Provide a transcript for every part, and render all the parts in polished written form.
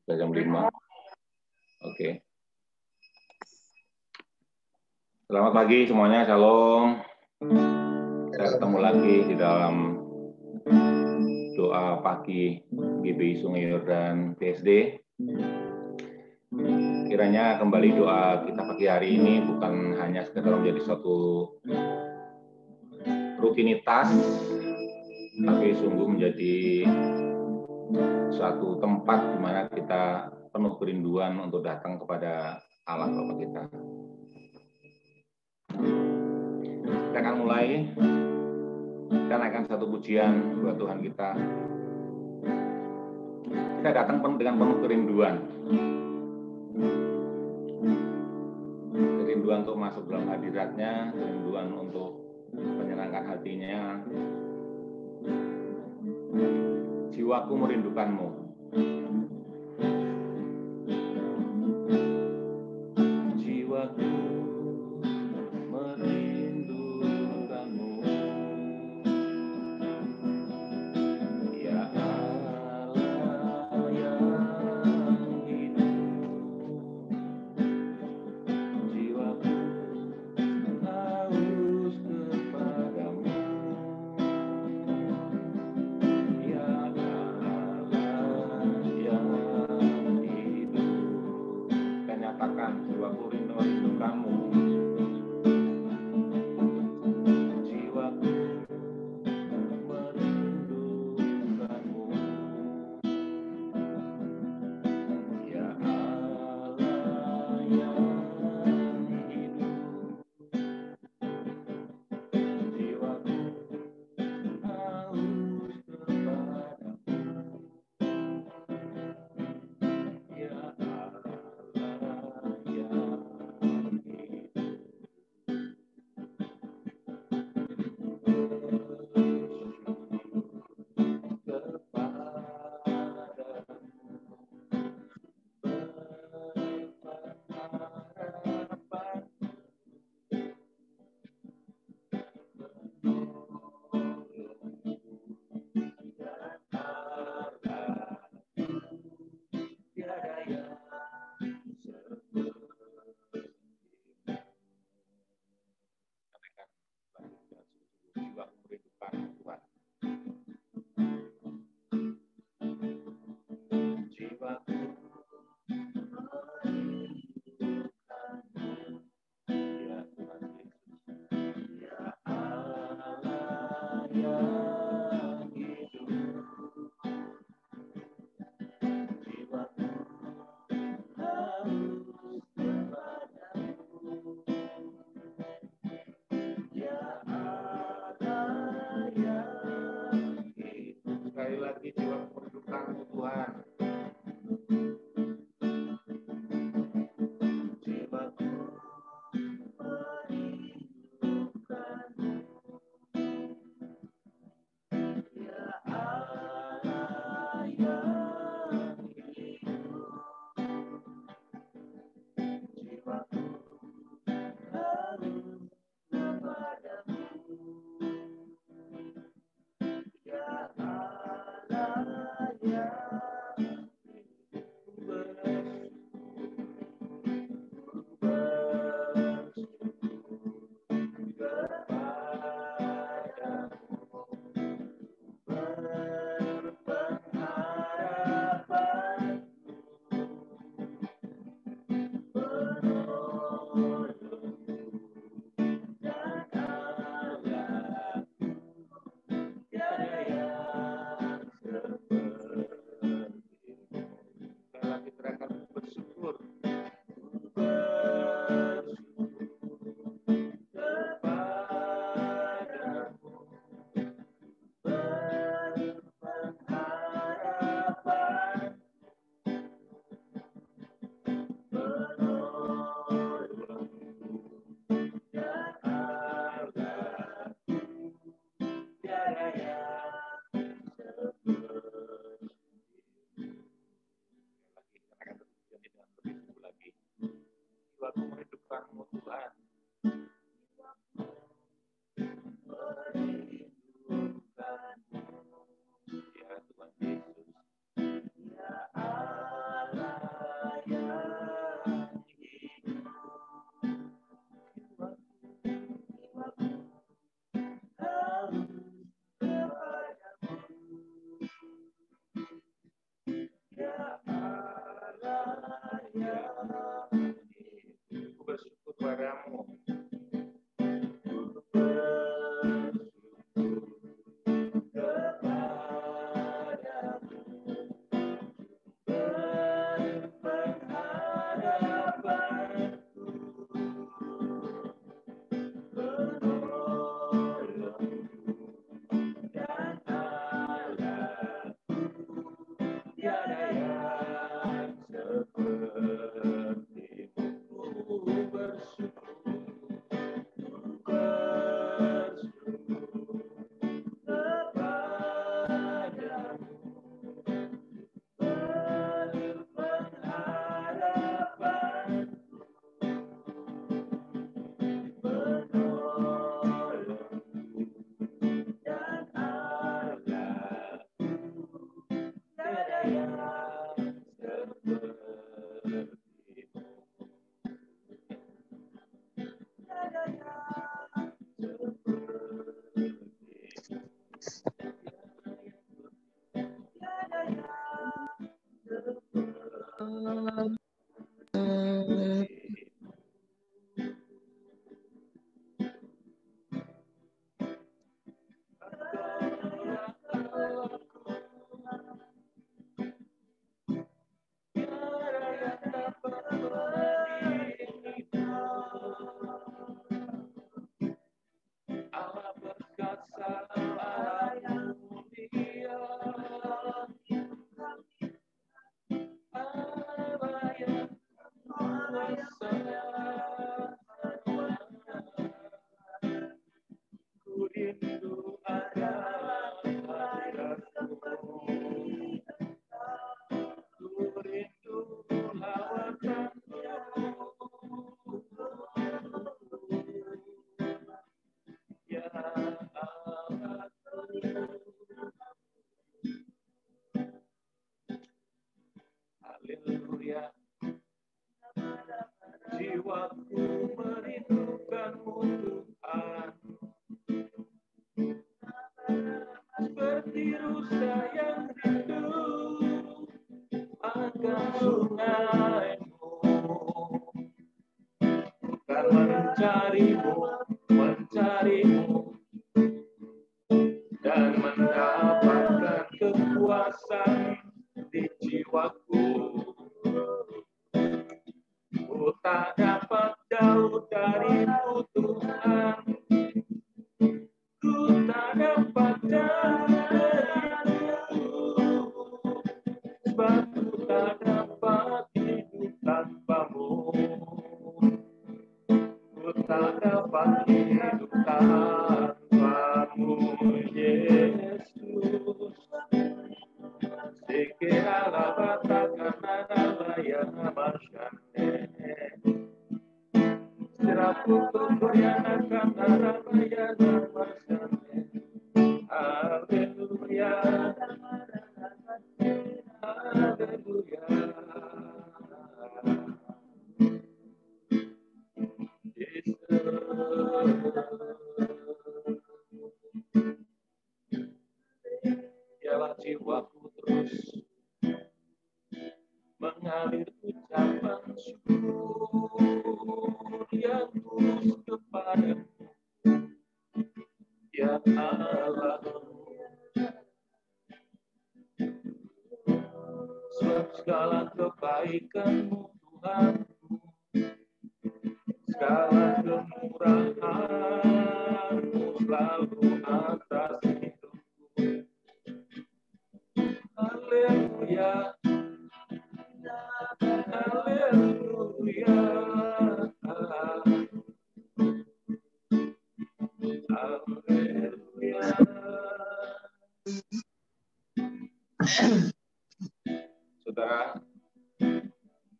Sudah jam 5. Oke. Selamat pagi semuanya, shalom. Kita ketemu lagi di dalam doa pagi GBI Sungai Yordan TSD. Kiranya kembali doa kita pagi hari ini bukan hanya sekedar menjadi suatu rutinitas, tapi sungguh menjadi suatu tempat di mana kita penuh kerinduan untuk datang kepada Allah Bapa kita. Kita akan mulai, kita naikkan satu pujian buat Tuhan kita. Kita datang dengan penuh kerinduan. Kerinduan untuk masuk dalam hadirat-Nya, kerinduan untuk menyenangkan hatinya. Jiwaku merindukanmu. Jiwaku merindukanmu. Ya Allah yang hidup. Jiwaku haus kepadamu. Ya Allah yang hidup. Dan nyatakan jiwaku rindukanmu. Jiwaku merindukanmu. Ya Allah yang hidup. Jiwaku haus kepadamu. Ya Allah yang hidup. Sekali lagi jiwa merindukanmu Tuhan. Haleluya. Jiwaku merindukanmu Tuhan, seperti rusa yang rindu akan sungai-Mu. Bukan mencarimu dan mendapatkan kepuasan di jiwaku. Ku tak dapat jauh darimu Tuhan, ku tak dapat jauh darimu, sebab ku tak dapat hidup tanpamu. Ku tak dapat hidup tanpamu, Yesus. Sekira labatakan alaya masyane, sirapu kuryanakan alaya masyane. Haleluya, haleluya. Biarlah jiwaku terus mengalir ucapan syukur yang tulus kepadamu, ya Allah. Sebab segala kebaikan-Mu Tuhanku, segala kemurahan-Mu selalu atas hidupku. Haleluya, haleluya, haleluya. Saudara,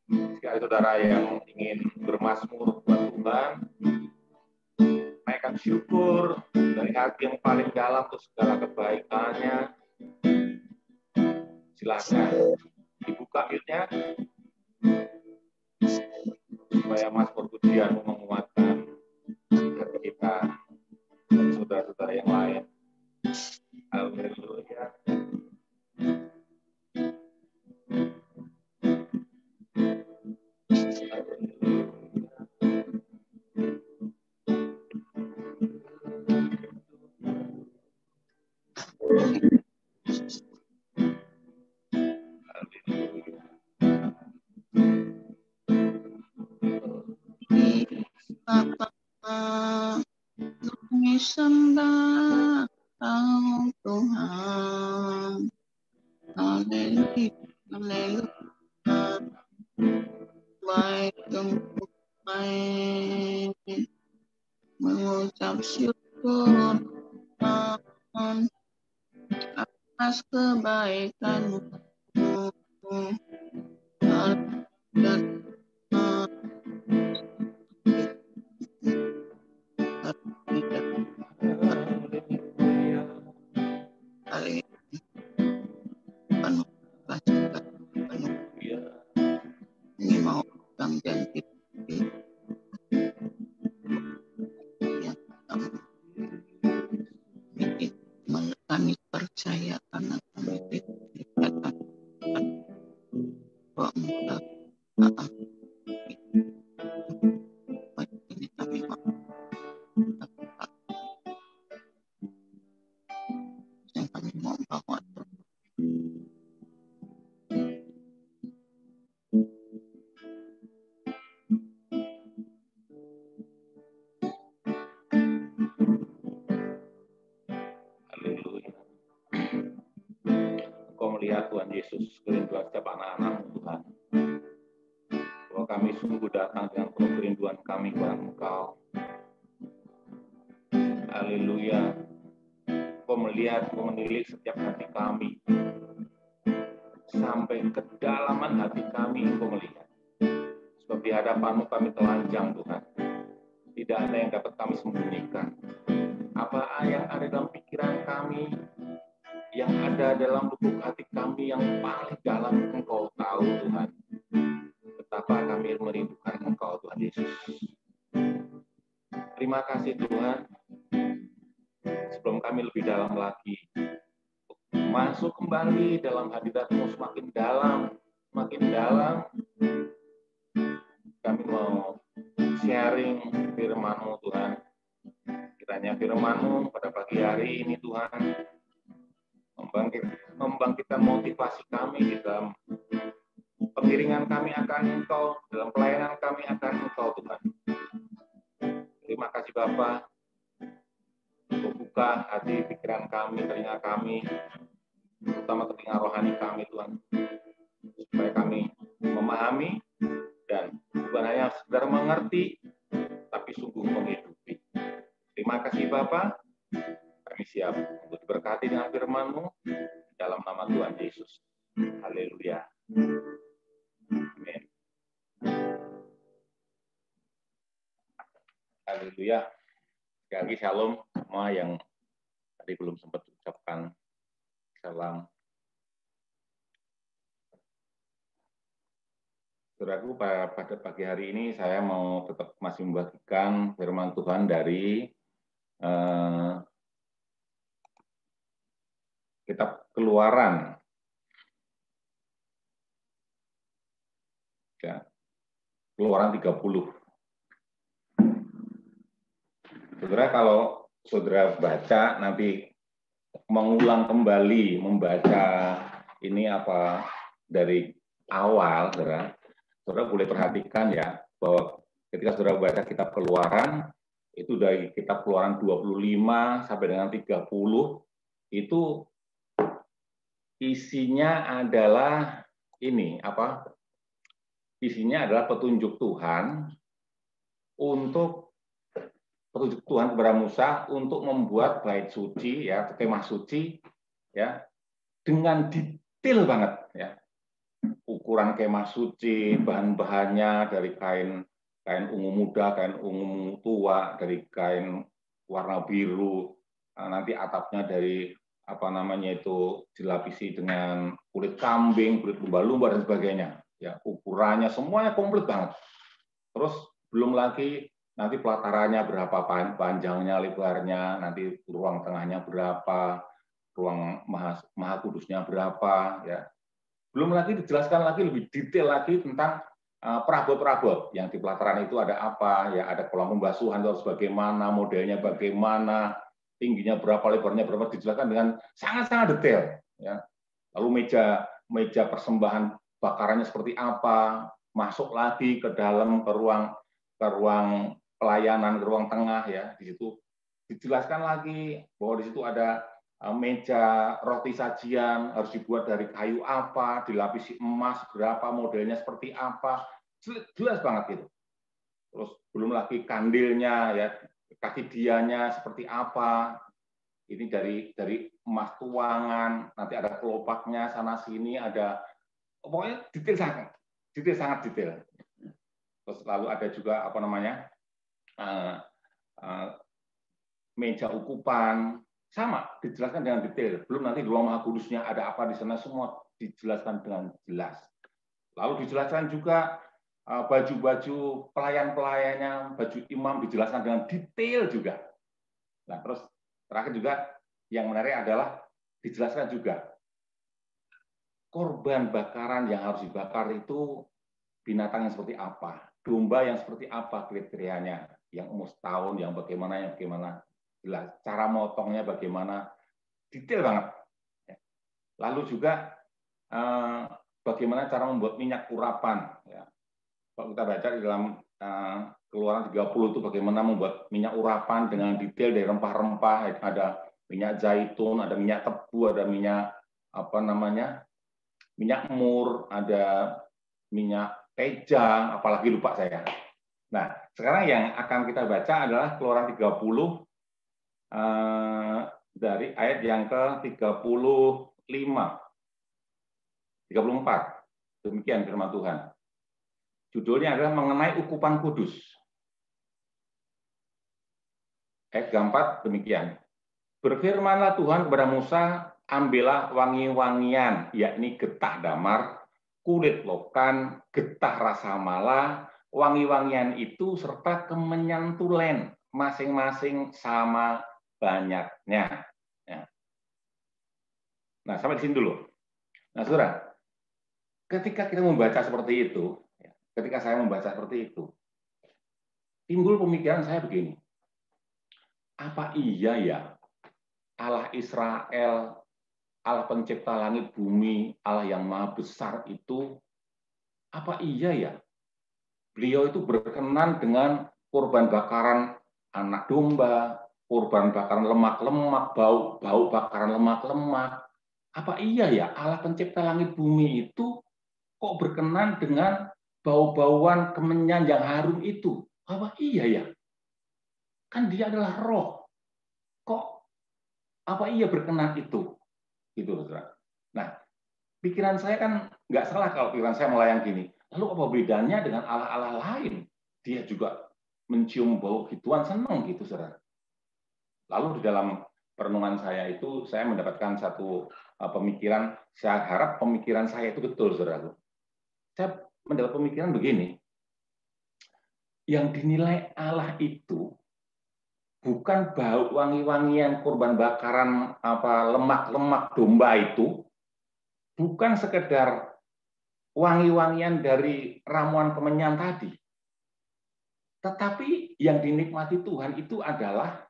jika saudara yang ingin bermazmur buat Tuhan, naikkan syukur dari hati yang paling dalam untuk segala kebaikannya, silakan dibuka mute-nya supaya mazmur pujian menguatkan hati kita dan saudara-saudara yang lain. Haleluya. Sembah Tuhan, haleluya, haleluya, baik baik, mengucap syukur Tuhan atas kebaikan-Mu, haleluya. Ini mau dan kami percaya karena kami dikatakan bahwa ini kami mau yang kami mau bawa Haleluya. Engkau melihat Tuhan Yesus kerinduan setiap anak-anak Tuhan. Bahwa kami sungguh datang dengan penuh kerinduan kami kepada Engkau. Haleluya. Engkau melihat, Engkau menilik setiap hati kami. Sampai kedalaman hati kami Engkau melihat. Sebab di hadapan-Mu kami telanjang Tuhan. Tidak ada yang dapat kami sembunyikan. Apa yang ada dalam pikiran kami, yang ada dalam lubuk hati kami yang paling dalam, Engkau tahu Tuhan. Betapa kami merindukan Engkau Tuhan Yesus. Terima kasih Tuhan. Sebelum kami lebih dalam lagi, masuk kembali dalam hadirat-Mu semakin dalam, kami mau sharing firman-Mu Tuhan. Kiranya firman-Mu pada pagi hari ini Tuhan membangkitkan motivasi kami di dalam pengiringan kami akan Engkau, dalam pelayanan kami akan Engkau Tuhan. Terima kasih Bapa. Engkau buka hati pikiran kami, telinga kami, terutama telinga rohani kami Tuhan, supaya kami memahami dan bukan hanya sekedar mengerti, tapi sungguh menghidupi. Terima kasih Bapa. Kami siap untuk diberkati dengan firman-Mu dalam nama Tuhan Yesus. Haleluya. Amin. Haleluya. Sekali lagi shalom semua yang tadi belum sempat ucapkan salam. Saudaraku, pada pagi hari ini saya mau tetap masih membagikan firman Tuhan dari kitab Keluaran. Ya, Keluaran 30. Saudara, kalau saudara baca nanti mengulang kembali membaca ini apa dari awal, saudara boleh perhatikan ya bahwa ketika saudara baca kitab Keluaran itu dari kitab Keluaran 25 sampai dengan 30 itu isinya adalah ini apa? Isinya adalah petunjuk Tuhan kepada Musa untuk membuat bait suci ya, kemah suci ya, dengan detail banget ya. Ukuran kemah suci, bahan-bahannya dari kain ungu muda, kain ungu tua, dari kain warna biru, nanti atapnya dari apa namanya itu dilapisi dengan kulit kambing, kulit lumba-lumba dan sebagainya. Ya, ukurannya semuanya komplit banget. Terus belum lagi nanti pelatarannya berapa panjangnya, lebarnya, nanti ruang tengahnya berapa, ruang maha kudusnya berapa, ya. Belum lagi dijelaskan lagi lebih detail lagi tentang perabot-perabot yang di pelataran itu ada apa, ya ada kolam pembasuhan harus bagaimana, modelnya bagaimana, tingginya berapa, lebarnya berapa, dijelaskan dengan sangat-sangat detail. Ya. Lalu meja persembahan bakarannya seperti apa, masuk lagi ke dalam ke ruang pelayanan, ke ruang tengah ya, di situ dijelaskan lagi bahwa di situ ada meja roti sajian harus dibuat dari kayu apa, dilapisi emas berapa, modelnya seperti apa, jelas banget gitu. Terus belum lagi kandilnya ya, kaki dianya seperti apa. Ini dari emas tuangan, nanti ada kelopaknya sana sini, ada pokoknya sangat detail. Terus lalu ada juga apa namanya meja ukupan, sama dijelaskan dengan detail. Belum nanti di ruang maha kudusnya ada apa di sana, semua dijelaskan dengan jelas. Lalu dijelaskan juga baju-baju pelayan-pelayannya, baju imam dijelaskan dengan detail juga. Nah, terus terakhir juga yang menarik adalah dijelaskan juga korban bakaran yang harus dibakar itu binatang yang seperti apa, domba yang seperti apa kriterianya, yang umur setahun, yang bagaimana, jelas, cara motongnya bagaimana, detail banget. Lalu juga bagaimana cara membuat minyak urapan. Ya. Kalau kita baca di dalam Keluaran 30 itu bagaimana membuat minyak urapan dengan detail dari rempah-rempah, ada minyak zaitun, ada minyak tebu, ada minyak minyak mur, ada minyak teja, apalagi lupa saya. Nah, sekarang yang akan kita baca adalah Keluaran 30 dari ayat yang ke-35. 34. Demikian firman Tuhan. Judulnya adalah mengenai ukupan kudus. Ayat 4 demikian. Berfirmanlah Tuhan kepada Musa, ambillah wangi-wangian, yakni getah damar, kulit lokan, getah rasa mala, wangi-wangian itu serta kemenyan tulen, masing-masing sama banyaknya. Ya. Nah, sampai di sini dulu. Nah, saudara, ketika kita membaca seperti itu, ketika saya membaca seperti itu, timbul pemikiran saya begini, apa iya ya Allah Israel, Allah pencipta langit bumi, Allah yang maha besar itu, apa iya ya beliau itu berkenan dengan korban bakaran anak domba, korban bakaran lemak-lemak, bau bakaran lemak-lemak. Apa iya ya Allah pencipta langit bumi itu kok berkenan dengan bau-bauan kemenyan yang harum itu? Apa iya ya? Kan dia adalah roh. Kok apa iya berkenan itu? Gitu, saudara. Nah, pikiran saya kan nggak salah kalau pikiran saya melayang gini. Lalu apa bedanya dengan Allah-Allah lain? Dia juga mencium bau gituan, senang gitu, saudara. Lalu di dalam perenungan saya itu, saya mendapatkan satu pemikiran, saya harap pemikiran saya itu betul, saudara. Saya mendapat pemikiran begini, yang dinilai Allah itu bukan bau wangi-wangian korban bakaran lemak-lemak domba itu, bukan sekedar wangi-wangian dari ramuan kemenyan tadi. Tetapi yang dinikmati Tuhan itu adalah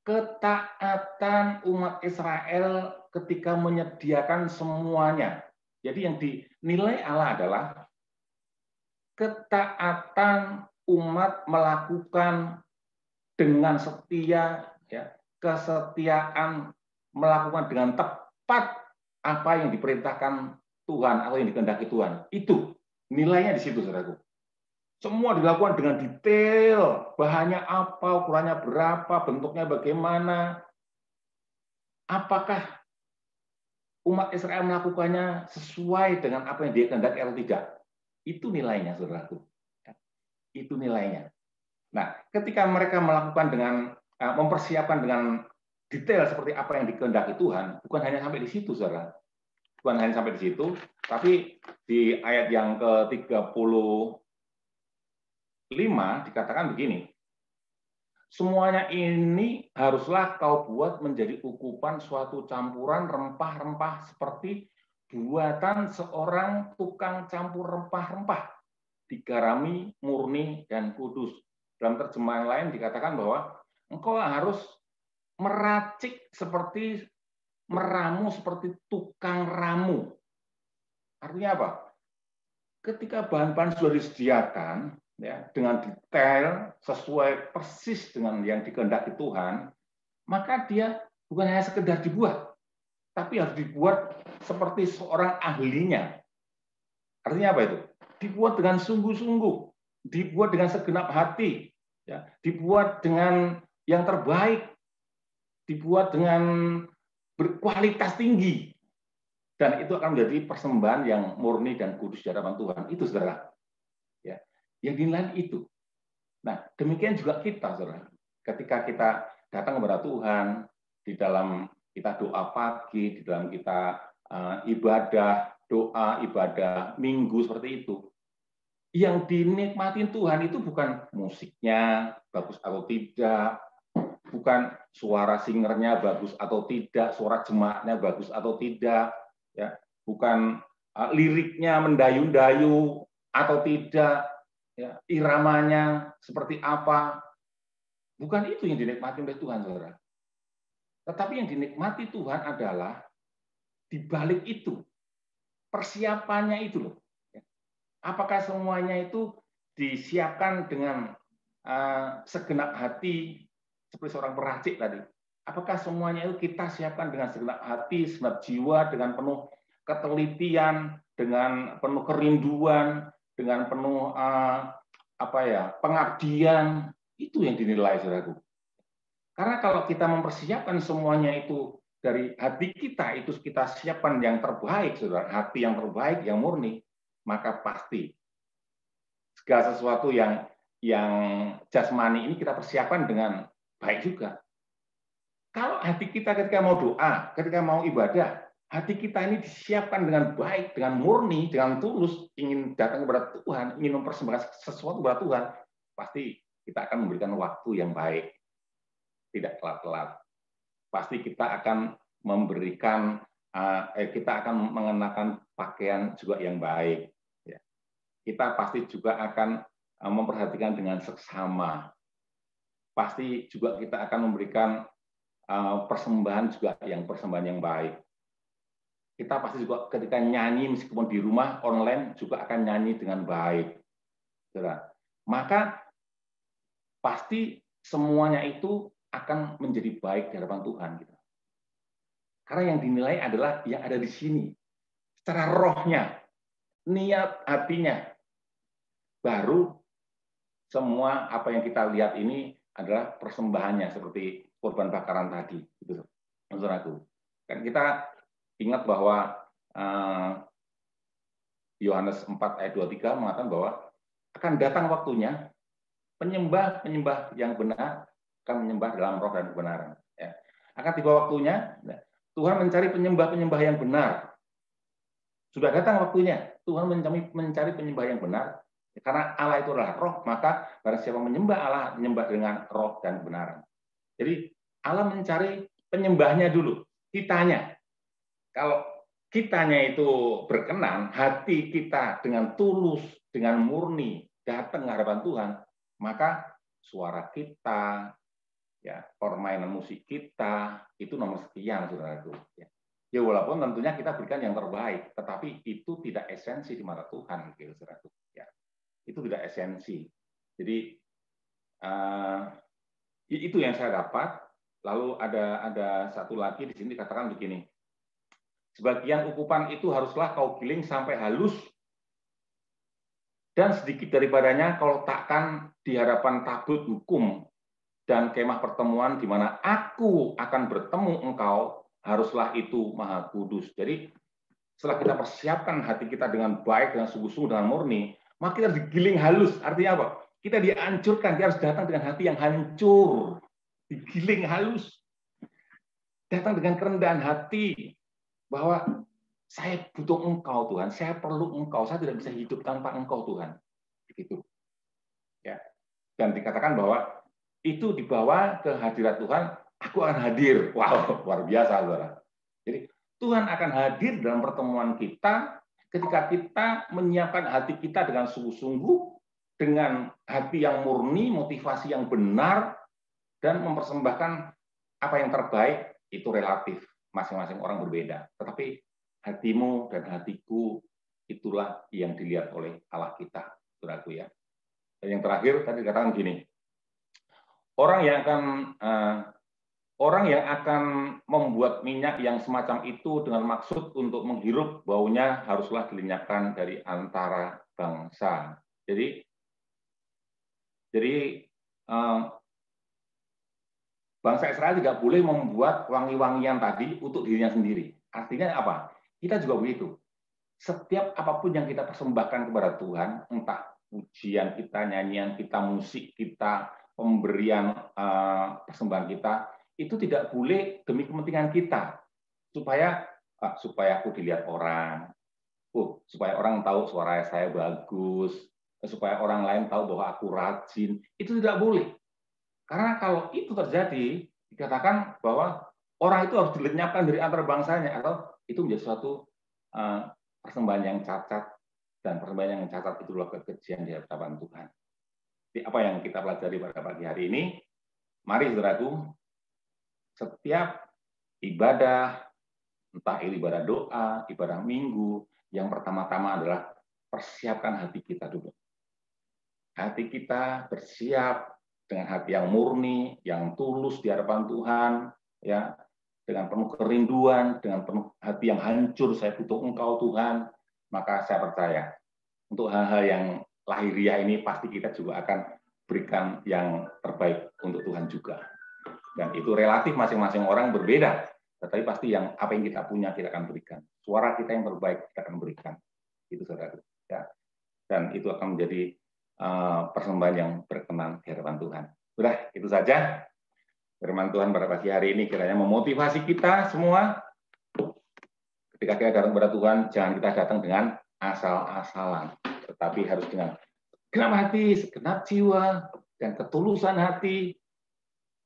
ketaatan umat Israel ketika menyediakan semuanya. Jadi yang dinilai Allah adalah ketaatan umat melakukan dengan setia, ya, kesetiaan melakukan dengan tepat apa yang diperintahkan Tuhan atau yang dikehendaki Tuhan. Itu nilainya di situ, saudaraku. Semua dilakukan dengan detail, bahannya apa, ukurannya berapa, bentuknya bagaimana. Apakah umat Israel melakukannya sesuai dengan apa yang dia kehendaki atau tidak? Itu nilainya, saudaraku. Itu nilainya. Nah, ketika mereka melakukan dengan mempersiapkan dengan detail seperti apa yang dikehendaki Tuhan, bukan hanya sampai di situ, saudara. Bukan hanya sampai di situ, tapi di ayat yang ke-35 dikatakan begini, semuanya ini haruslah kau buat menjadi ukupan suatu campuran rempah-rempah seperti buatan seorang tukang campur rempah-rempah, digarami, murni, dan kudus. Dalam terjemahan lain dikatakan bahwa engkau harus meracik seperti meramu seperti tukang ramu. Artinya apa? Ketika bahan-bahan sudah disediakan, ya, dengan detail sesuai persis dengan yang dikehendaki Tuhan, maka dia bukan hanya sekedar dibuat, tapi harus dibuat seperti seorang ahlinya. Artinya apa itu? Dibuat dengan sungguh-sungguh, dibuat dengan segenap hati, ya, dibuat dengan yang terbaik, dibuat dengan berkualitas tinggi, dan itu akan menjadi persembahan yang murni dan kudus di hadapan Tuhan. Itu, saudara. Ya, yang dinilai itu. Nah, demikian juga kita, saudara. Ketika kita datang kepada Tuhan, di dalam kita doa pagi, di dalam kita ibadah, doa, ibadah minggu seperti itu, yang dinikmatin Tuhan itu bukan musiknya bagus atau tidak, bukan suara singernya bagus atau tidak, suara jemaatnya bagus atau tidak, ya, bukan liriknya mendayu-dayu, atau tidak, ya, iramanya seperti apa. Bukan itu yang dinikmati oleh Tuhan, saudara. Tetapi yang dinikmati Tuhan adalah di balik itu, persiapannya itu loh. Apakah semuanya itu disiapkan dengan segenap hati, seperti seorang peracik tadi? Apakah semuanya itu kita siapkan dengan segenap hati, segenap jiwa, dengan penuh ketelitian, dengan penuh kerinduan, dengan penuh pengabdian? Itu yang dinilai, saudaraku. Karena kalau kita mempersiapkan semuanya itu dari hati kita, itu kita siapkan yang terbaik, saudara, hati yang terbaik, yang murni, maka pasti segala sesuatu yang jasmani ini kita persiapkan dengan baik juga. Kalau hati kita ketika mau doa, ketika mau ibadah, hati kita ini disiapkan dengan baik, dengan murni, dengan tulus, ingin datang kepada Tuhan, ingin mempersembahkan sesuatu kepada Tuhan, pasti kita akan memberikan waktu yang baik, tidak telat-telat. Pasti kita akan memberikan, kita akan mengenakan pakaian juga yang baik. Kita pasti juga akan memperhatikan dengan seksama. Pasti juga kita akan memberikan persembahan juga persembahan yang baik. Kita pasti juga ketika nyanyi meskipun di rumah online juga akan nyanyi dengan baik. Maka pasti semuanya itu akan menjadi baik di hadapan Tuhan. Karena yang dinilai adalah yang ada di sini. Secara rohnya, niat hatinya. Baru semua apa yang kita lihat ini adalah persembahannya seperti korban bakaran tadi, gitu, saudaraku. Kan kita ingat bahwa Yohanes 4 ayat 23 mengatakan bahwa akan datang waktunya penyembah yang benar akan menyembah dalam roh dan kebenaran. Ya. Akan tiba waktunya Tuhan mencari penyembah yang benar. Sudah datang waktunya Tuhan mencari penyembah yang benar. Karena Allah itu adalah roh, maka barang siapa menyembah Allah, menyembah dengan roh dan kebenaran. Jadi Allah mencari penyembahnya dulu, kitanya. Kalau kitanya itu berkenan, hati kita dengan tulus, dengan murni, datang ke hadapan Tuhan, maka suara kita, ya, permainan musik kita, itu nomor sekian, saudaraku. Ya, walaupun tentunya kita berikan yang terbaik, tetapi itu tidak esensi di mata Tuhan, saudaraku. Ya. Itu tidak esensi. Jadi itu yang saya dapat. Lalu ada satu lagi di sini dikatakan begini. Sebagian ukupan itu haruslah kau giling sampai halus, dan sedikit daripadanya kau letakkan di hadapan tabut hukum dan kemah pertemuan di mana aku akan bertemu engkau, haruslah itu maha kudus. Jadi setelah kita persiapkan hati kita dengan baik, dengan sungguh-sungguh, dengan murni, maka kita harus digiling halus. Artinya apa? Kita dihancurkan, kita harus datang dengan hati yang hancur. Digiling halus. Datang dengan kerendahan hati. Bahwa saya butuh engkau, Tuhan. Saya perlu engkau. Saya tidak bisa hidup tanpa engkau, Tuhan. Begitu. Ya. Dan dikatakan bahwa itu dibawa ke hadirat Tuhan, aku akan hadir. Wow, luar biasa, saudara. Jadi Tuhan akan hadir dalam pertemuan kita ketika kita menyiapkan hati kita dengan sungguh-sungguh, dengan hati yang murni, motivasi yang benar, dan mempersembahkan apa yang terbaik. Itu relatif, masing-masing orang berbeda. Tetapi hatimu dan hatiku itulah yang dilihat oleh Allah kita, saudaraku ya. Dan yang terakhir tadi dikatakan gini, orang yang akan membuat minyak yang semacam itu dengan maksud untuk menghirup baunya haruslah dilenyapkan dari antara bangsa. Jadi bangsa Israel tidak boleh membuat wangi-wangian tadi untuk dirinya sendiri. Artinya apa? Kita juga begitu. Setiap apapun yang kita persembahkan kepada Tuhan, entah pujian kita, nyanyian kita, musik kita, pemberian persembahan kita, itu tidak boleh demi kepentingan kita, supaya aku dilihat orang, supaya orang tahu suara saya bagus, supaya orang lain tahu bahwa aku rajin. Itu tidak boleh. Karena kalau itu terjadi, dikatakan bahwa orang itu harus dilenyapkan dari antara bangsanya, atau itu menjadi suatu persembahan yang cacat, Dan persembahan yang cacat itulah kekejian di hadapan Tuhan. Jadi apa yang kita pelajari pada pagi hari ini? Mari saudaraku, setiap ibadah, entah ibadah doa, ibadah minggu, yang pertama-tama adalah persiapkan hati kita dulu. Hati kita bersiap dengan hati yang murni, yang tulus di hadapan Tuhan, ya, dengan penuh kerinduan, dengan penuh hati yang hancur, saya butuh Engkau Tuhan, maka saya percaya untuk hal-hal yang lahiriah ini pasti kita juga akan berikan yang terbaik untuk Tuhan juga. Dan itu relatif masing-masing orang berbeda, tetapi pasti yang apa yang kita punya kita akan berikan. Suara kita yang terbaik kita akan berikan. Itu saudara. Ya. Dan itu akan menjadi persembahan yang berkenan di hadapan Tuhan. Sudah, itu saja. Firman Tuhan pada pagi hari ini kiranya memotivasi kita semua. Ketika kita datang kepada Tuhan, jangan kita datang dengan asal-asalan, tetapi harus dengan genap hati, segenap jiwa, dan ketulusan hati,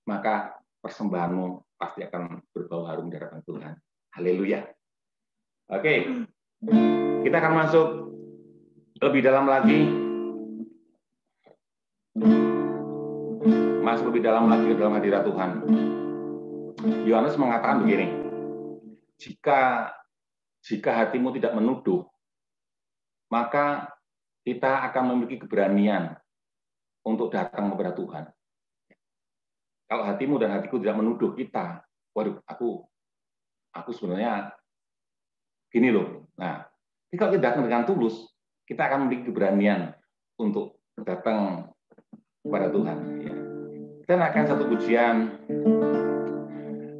maka persembahanmu pasti akan berbau harum di hadapan Tuhan. Haleluya. Oke, kita akan masuk lebih dalam lagi. Masuk lebih dalam lagi ke dalam hadirat Tuhan. Yohanes mengatakan begini, jika hatimu tidak menuduh, maka kita akan memiliki keberanian untuk datang kepada Tuhan. Kalau hatimu dan hatiku tidak menuduh kita, waduh, aku sebenarnya gini loh. Nah, kalau kita datang dengan tulus, kita akan memiliki keberanian untuk datang kepada Tuhan. Ya. Kita akan satu pujian,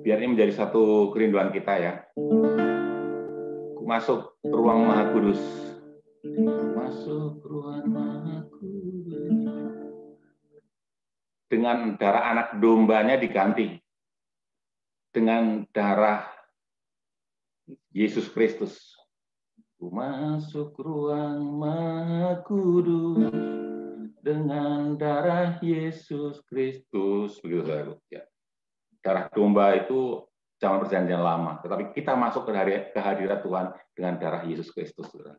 biar ini menjadi satu kerinduan kita ya. Masuk ruang Maha Kudus. Masuk ruang Maha Kudus. Dengan darah anak dombanya diganti. Dengan darah Yesus Kristus. Masuk ruang Maha Kudus. Dengan darah Yesus Kristus, begitu saudara. Ya. Darah domba itu zaman perjanjian lama, tetapi kita masuk ke hadirat Tuhan dengan darah Yesus Kristus, saudara.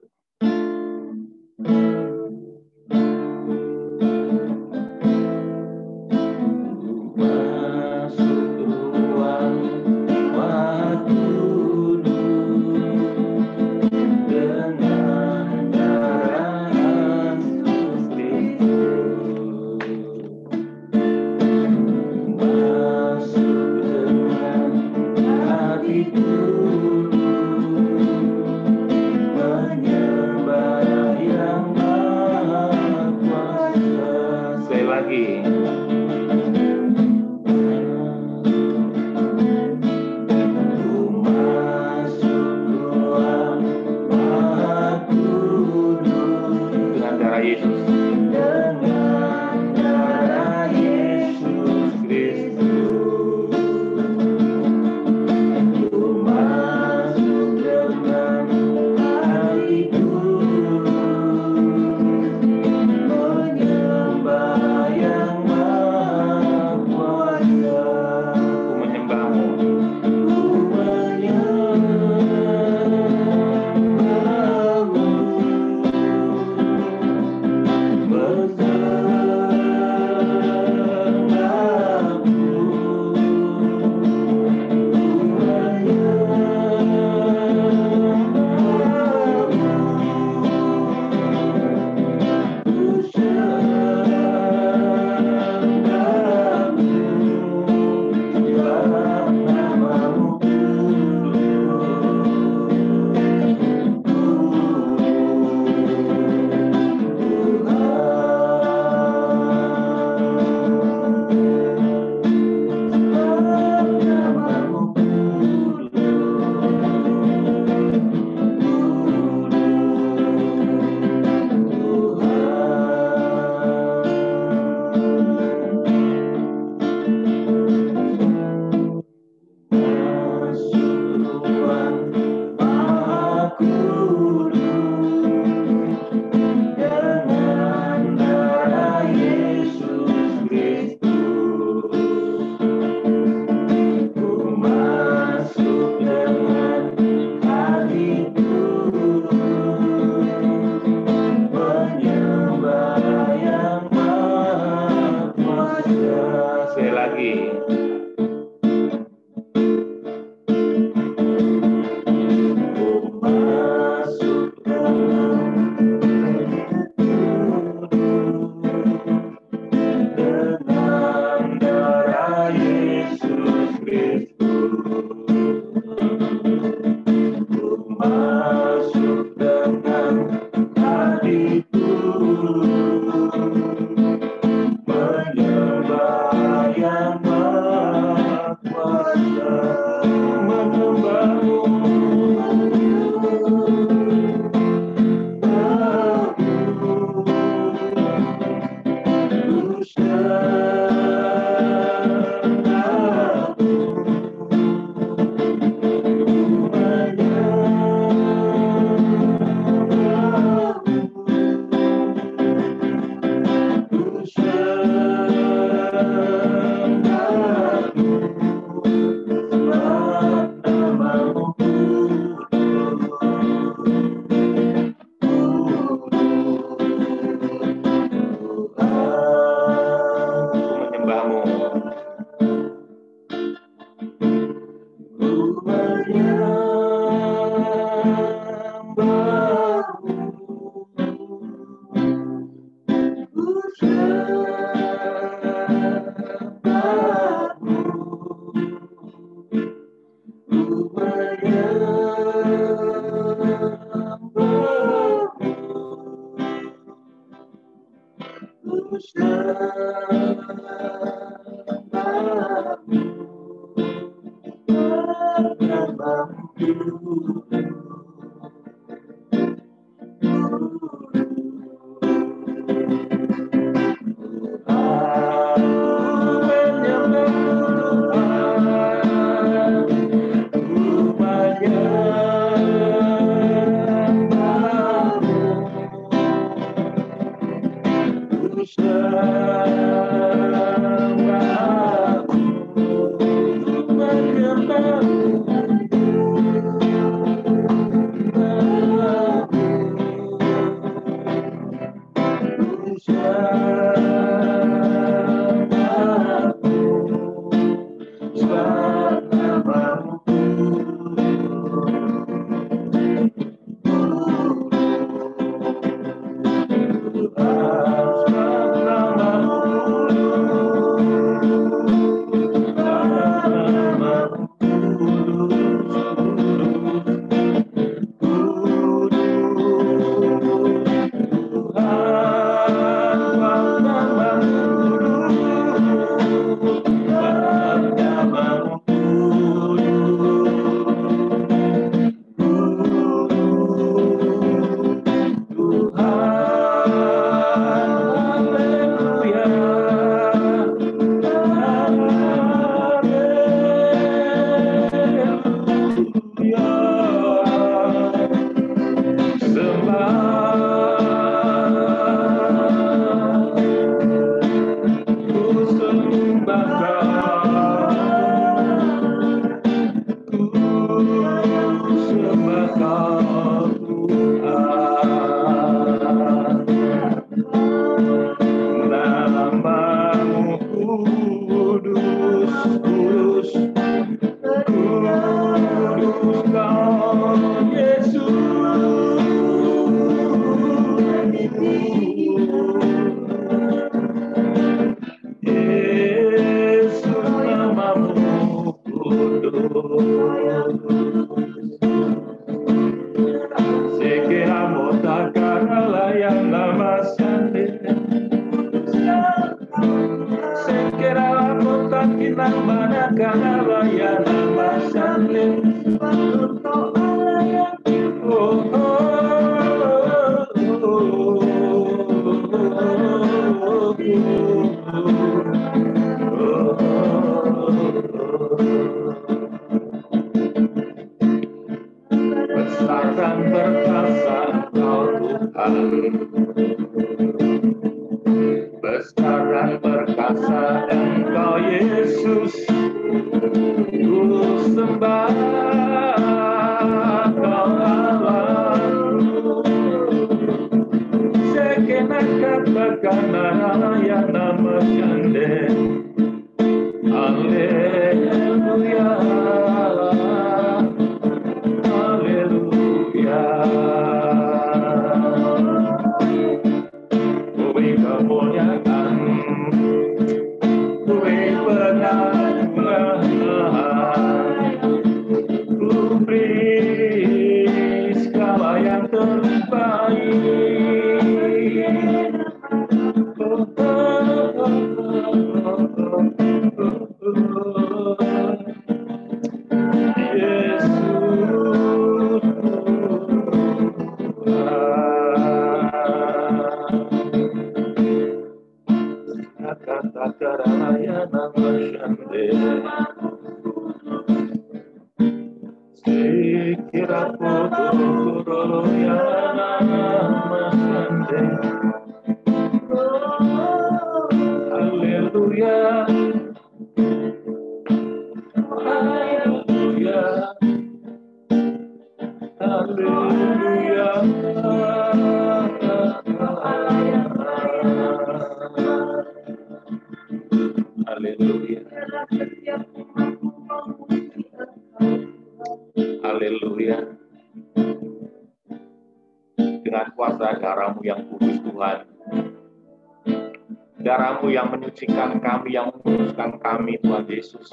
Darah-Mu yang menyucikan kami, yang menguduskan kami, Tuhan Yesus.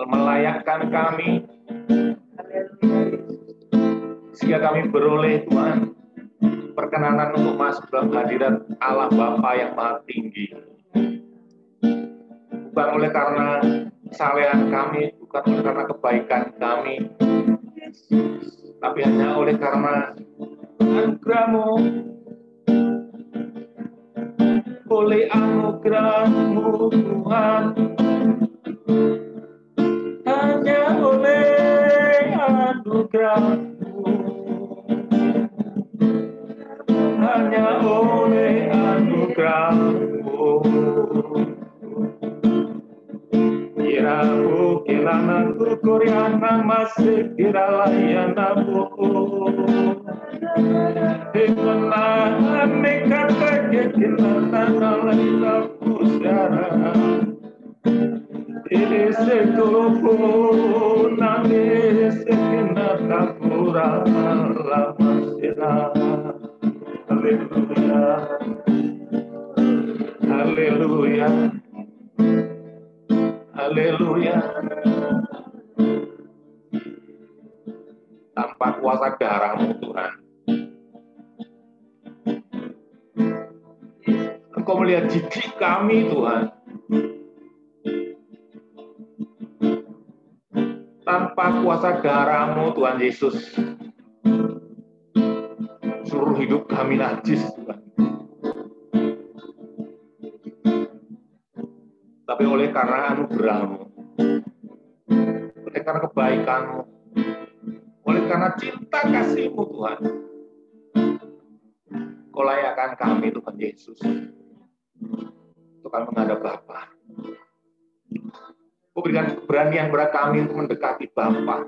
Melayakkan kami, sehingga kami beroleh, Tuhan, perkenanan untuk masuk dalam hadirat Allah Bapa yang Maha Tinggi. Bukan oleh karena kesalehan kami, bukan oleh karena kebaikan kami, tapi hanya oleh karena anugerah-Mu. Oleh anugerah-Mu Tuhan, hanya oleh anugerah-Mu, hanya oleh anugerah-Mu. Kiraku kilana kukuriana masih kiralayana bu. Dimana nekat kekilana nalayla pusara. Ini sekulupu nangis sekina kapura lama sila. Haleluya, haleluya, haleluya. Tanpa kuasa darah-Mu Tuhan, Engkau melihat didik kami Tuhan. Tanpa kuasa darah-Mu Tuhan Yesus, seluruh hidup kami najis Tuhan. Tapi oleh karena anugerah-Mu, oleh karena kebaikan-Mu, oleh karena cinta kasih-Mu Tuhan, Kau layakkan kami Tuhan Yesus untuk kami menghadap Bapa. Kau berikan keberanian kepada kami untuk mendekati Bapa,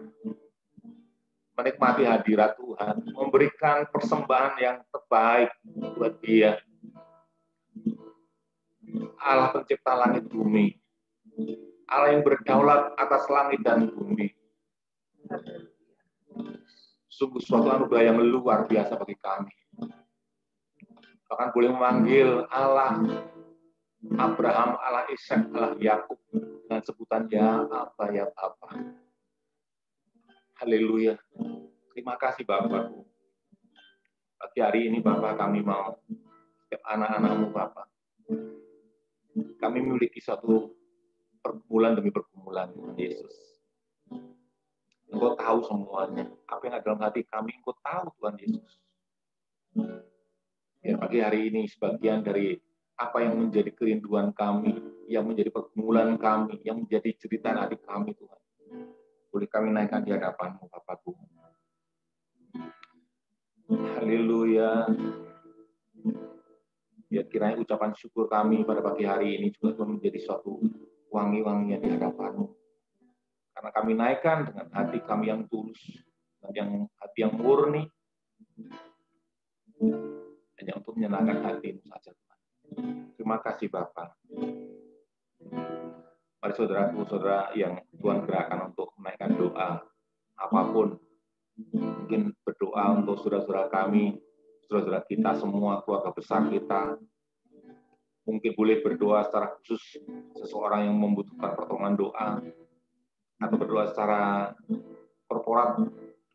menikmati hadirat Tuhan, memberikan persembahan yang terbaik buat Dia. Allah pencipta langit bumi, Allah yang berdaulat atas langit dan bumi. Sungguh suatu anugerah yang luar biasa bagi kami. Bahkan boleh memanggil Allah Abraham, Allah Ishak, Allah Yakub dengan sebutan ya Aba, ya Bapa. Haleluya. Terima kasih Bapa. Pagi hari ini Bapa, kami mau setiap anak-anak-Mu Bapa, kami memiliki suatu pergumulan demi pergumulan Tuhan Yesus. Engkau tahu semuanya. Apa yang ada dalam hati kami, Engkau tahu Tuhan Yesus. Biar pagi hari ini sebagian dari apa yang menjadi kerinduan kami, yang menjadi pergumulan kami, yang menjadi cerita hati kami Tuhan, boleh kami naikkan di hadapan-Mu Bapakku. Haleluya. Biar kiranya ucapan syukur kami pada pagi hari ini juga Tuhan menjadi suatu wangi-wangian di hadapan-Mu. Karena kami naikkan dengan hati kami yang tulus, dan hati yang murni, hanya untuk menyenangkan hati-Mu saja Tuhan. Terima kasih Bapa. Mari saudaraku-saudara yang Tuhan gerakan untuk menaikkan doa apapun, mungkin berdoa untuk saudara-saudara kami, saudara-saudara kita semua, keluarga besar kita. Mungkin boleh berdoa secara khusus seseorang yang membutuhkan pertolongan doa, atau berdoa secara korporat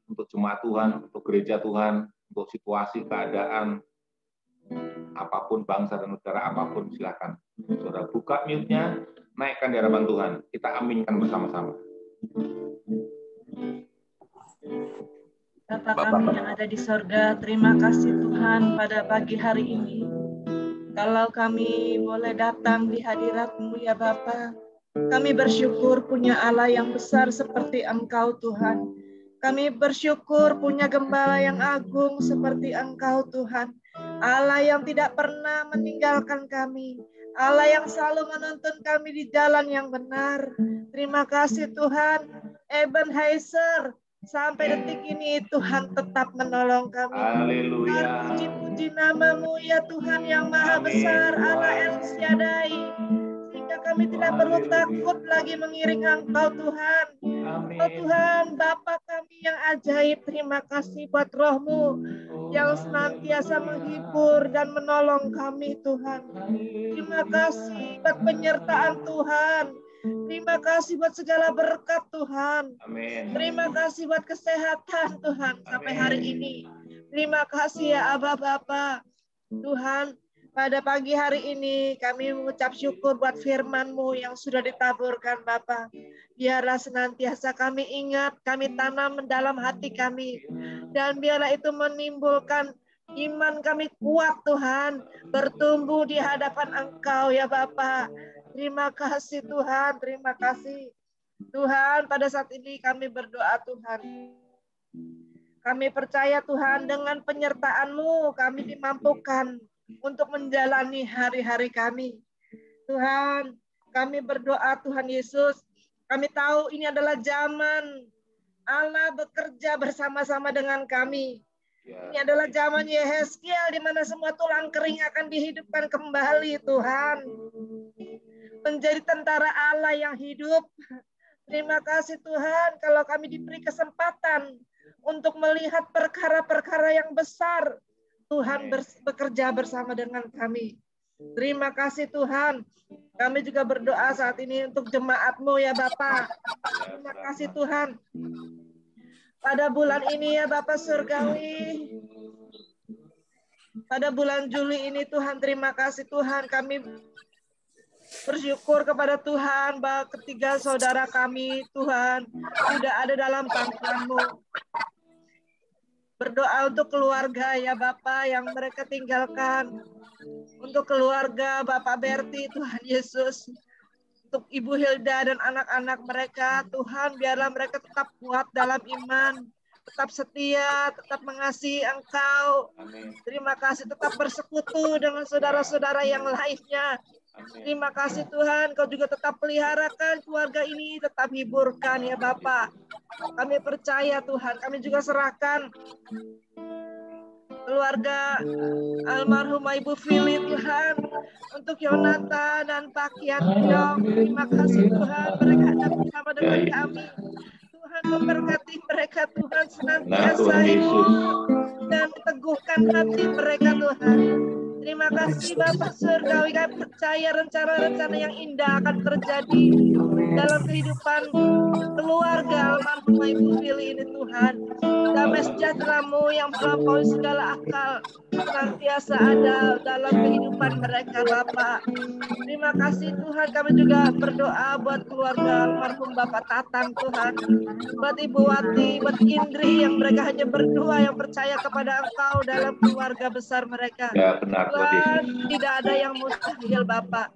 untuk jemaat Tuhan, untuk gereja Tuhan, untuk situasi, keadaan, apapun, bangsa dan negara apapun, silakan. Saudara buka mute-nya, naikkan di hadapan Tuhan. Kita aminkan bersama-sama. Bapa kami yang ada di sorga, terima kasih Tuhan pada pagi hari ini. Kalau kami boleh datang di hadirat-Mu ya Bapa, kami bersyukur punya Allah yang besar seperti Engkau Tuhan. Kami bersyukur punya gembala yang agung seperti Engkau Tuhan. Allah yang tidak pernah meninggalkan kami. Allah yang selalu menuntun kami di jalan yang benar. Terima kasih Tuhan. Ebenezer, sampai detik ini Tuhan tetap menolong kami. Haleluya. Puji-puji nama-Mu ya Tuhan yang maha besar, Allah El Shaddai. Sehingga kami tidak perlu takut lagi mengiring Engkau Tuhan. Engkau Tuhan, Bapa kami yang ajaib. Terima kasih buat Roh-Mu yang senantiasa menghibur dan menolong kami Tuhan. Terima kasih buat penyertaan Tuhan. Terima kasih buat segala berkat Tuhan. Amin. Terima kasih buat kesehatan Tuhan sampai hari ini. Terima kasih ya Aba Bapa. Tuhan, pada pagi hari ini kami mengucap syukur buat firman-Mu yang sudah ditaburkan Bapa. Biarlah senantiasa kami ingat, kami tanam dalam hati kami. Dan biarlah itu menimbulkan iman kami kuat Tuhan. Bertumbuh di hadapan Engkau ya Bapa. Terima kasih Tuhan, terima kasih. Tuhan, pada saat ini kami berdoa Tuhan. Kami percaya Tuhan dengan penyertaan-Mu kami dimampukan untuk menjalani hari-hari kami. Tuhan, kami berdoa Tuhan Yesus. Kami tahu ini adalah zaman Allah bekerja bersama-sama dengan kami. Ini adalah zaman Yehezkiel di mana semua tulang kering akan dihidupkan kembali Tuhan. Menjadi tentara Allah yang hidup. Terima kasih Tuhan kalau kami diberi kesempatan untuk melihat perkara-perkara yang besar. Tuhan bekerja bersama dengan kami. Terima kasih Tuhan. Kami juga berdoa saat ini untuk jemaat-Mu ya Bapak. Terima kasih Tuhan. Pada bulan ini ya Bapak Surgawi. Pada bulan Juli ini Tuhan, terima kasih Tuhan. Kami bersyukur kepada Tuhan bahwa ketiga saudara kami Tuhan sudah ada dalam tangan-Mu. Berdoa untuk keluarga ya Bapak yang mereka tinggalkan. Untuk keluarga Bapak Berti Tuhan Yesus. Untuk Ibu Hilda dan anak-anak mereka Tuhan biarlah mereka tetap kuat dalam iman. Tetap setia, tetap mengasihi Engkau. Terima kasih tetap bersekutu dengan saudara-saudara yang lainnya. Terima kasih Tuhan, Kau juga tetap peliharakan keluarga ini, tetap hiburkan ya Bapak. Kami percaya Tuhan, kami juga serahkan keluarga almarhumah Ibu Fili Tuhan, untuk Yonata dan Pak Kiantiong. Terima kasih Tuhan, mereka ada bersama dengan kami. Tuhan memberkati mereka Tuhan, senantiasa hidup dan teguhkan hati mereka Tuhan. Terima kasih Bapak Surgawi, kami percaya rencana-rencana yang indah akan terjadi dalam kehidupan keluarga almarhumah Ibu Fili ini Tuhan. Damai sejahtera-Mu yang melampaui segala akal senantiasa ada dalam kehidupan mereka Bapak. Terima kasih Tuhan, kami juga berdoa buat keluarga almarhum Bapak Tatang Tuhan. Buat Ibu Wati, buat Indri yang mereka hanya berdua yang percaya kepada Engkau dalam keluarga besar mereka. Ya, benar, Tuhan, tidak ada yang mustahil Bapak.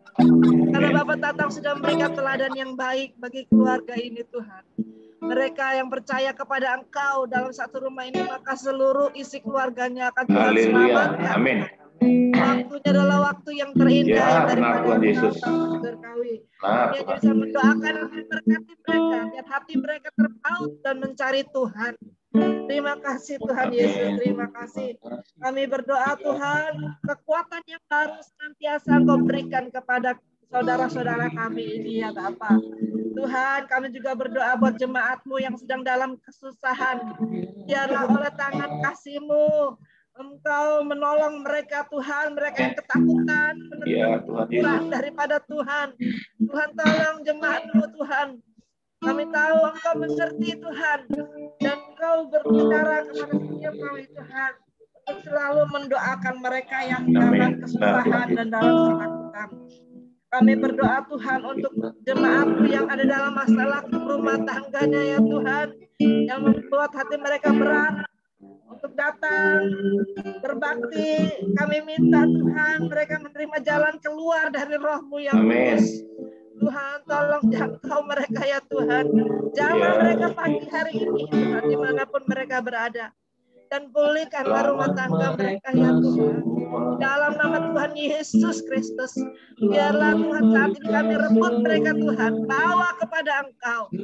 Karena Bapak Tatang sudah memberikan teladan yang baik bagi keluarga ini Tuhan. Mereka yang percaya kepada Engkau dalam satu rumah ini, maka seluruh isi keluarganya akan Tuhan selamatkan. Amin. Waktunya adalah waktu yang terindah Ya, daripada benar Tuhan Yesus. Surgawi. Nah, Dia bisa mendoakan dan memberkati mereka, biar hati mereka terpaut dan mencari Tuhan. Terima kasih Tuhan Yesus, terima kasih. Kami berdoa Tuhan, kekuatan yang baru senantiasa Engkau berikan kepada saudara-saudara kami ini ya Bapak. Tuhan, kami juga berdoa buat jemaat-Mu yang sedang dalam kesusahan. Biarlah oleh tangan kasih-Mu Engkau menolong mereka Tuhan, mereka yang ketakutan, kurang daripada Tuhan. Tuhan tolong jemaat-Mu Tuhan. Kami tahu Engkau mengerti Tuhan, dan Engkau berbicara kepada setiap kami Tuhan, untuk selalu mendoakan mereka yang dalam kesusahan dan dalam ketakutan. Kami berdoa Tuhan untuk jemaat-Mu yang ada dalam masalah rumah tangganya ya Tuhan, yang membuat hati mereka berat untuk datang berbakti. Kami minta Tuhan mereka menerima jalan keluar dari Roh-Mu yang kudus. Tuhan tolong jangkau mereka ya Tuhan. Jamah mereka pagi hari ini Tuhan, dimanapun mereka berada. Dan pulihkanlah rumah tangga mereka ya Tuhan. Dalam nama Tuhan Yesus Kristus. Biarlah Tuhan saat ini kami rebut mereka Tuhan. Bawa kepada Engkau.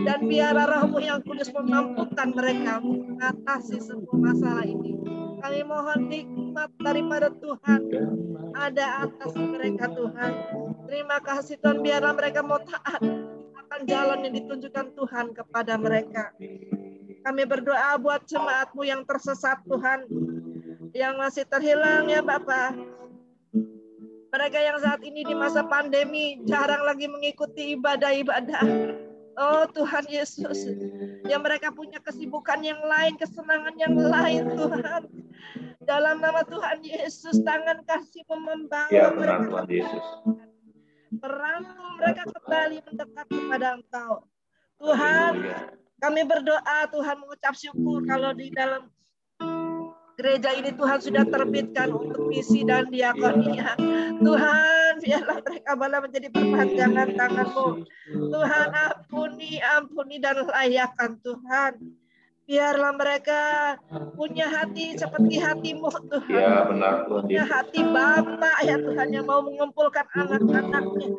Dan biarlah Roh-Mu yang kudus memampukan mereka mengatasi semua masalah ini. Kami mohon nikmat daripada Tuhan ada atas mereka Tuhan. Terima kasih Tuhan, biarlah mereka mau taat akan jalan yang ditunjukkan Tuhan kepada mereka. Kami berdoa buat jemaat-Mu yang tersesat Tuhan, yang masih terhilang ya Bapak. Mereka yang saat ini di masa pandemi jarang lagi mengikuti ibadah-ibadah. Oh Tuhan Yesus, yang mereka punya kesibukan yang lain, kesenangan yang lain Tuhan. Dalam nama Tuhan Yesus, tangan kasih-Mu membawa Ya, benar mereka Tuhan Yesus. merangkul mereka kembali mendekat kepada Engkau. Tuhan, Haleluya. kami berdoa, Tuhan mengucap syukur kalau di dalam gereja ini Tuhan sudah terbitkan untuk misi dan diakonia. Tuhan, biarlah mereka boleh menjadi perpanjangan tangan-Mu. Tuhan, ampuni dan layakkan Tuhan. Biarlah mereka punya hati seperti hati-Mu Tuhan. Ya, benar Tuhan Punya Yesus. hati Bapa ya Tuhan yang mau mengumpulkan anak-anaknya.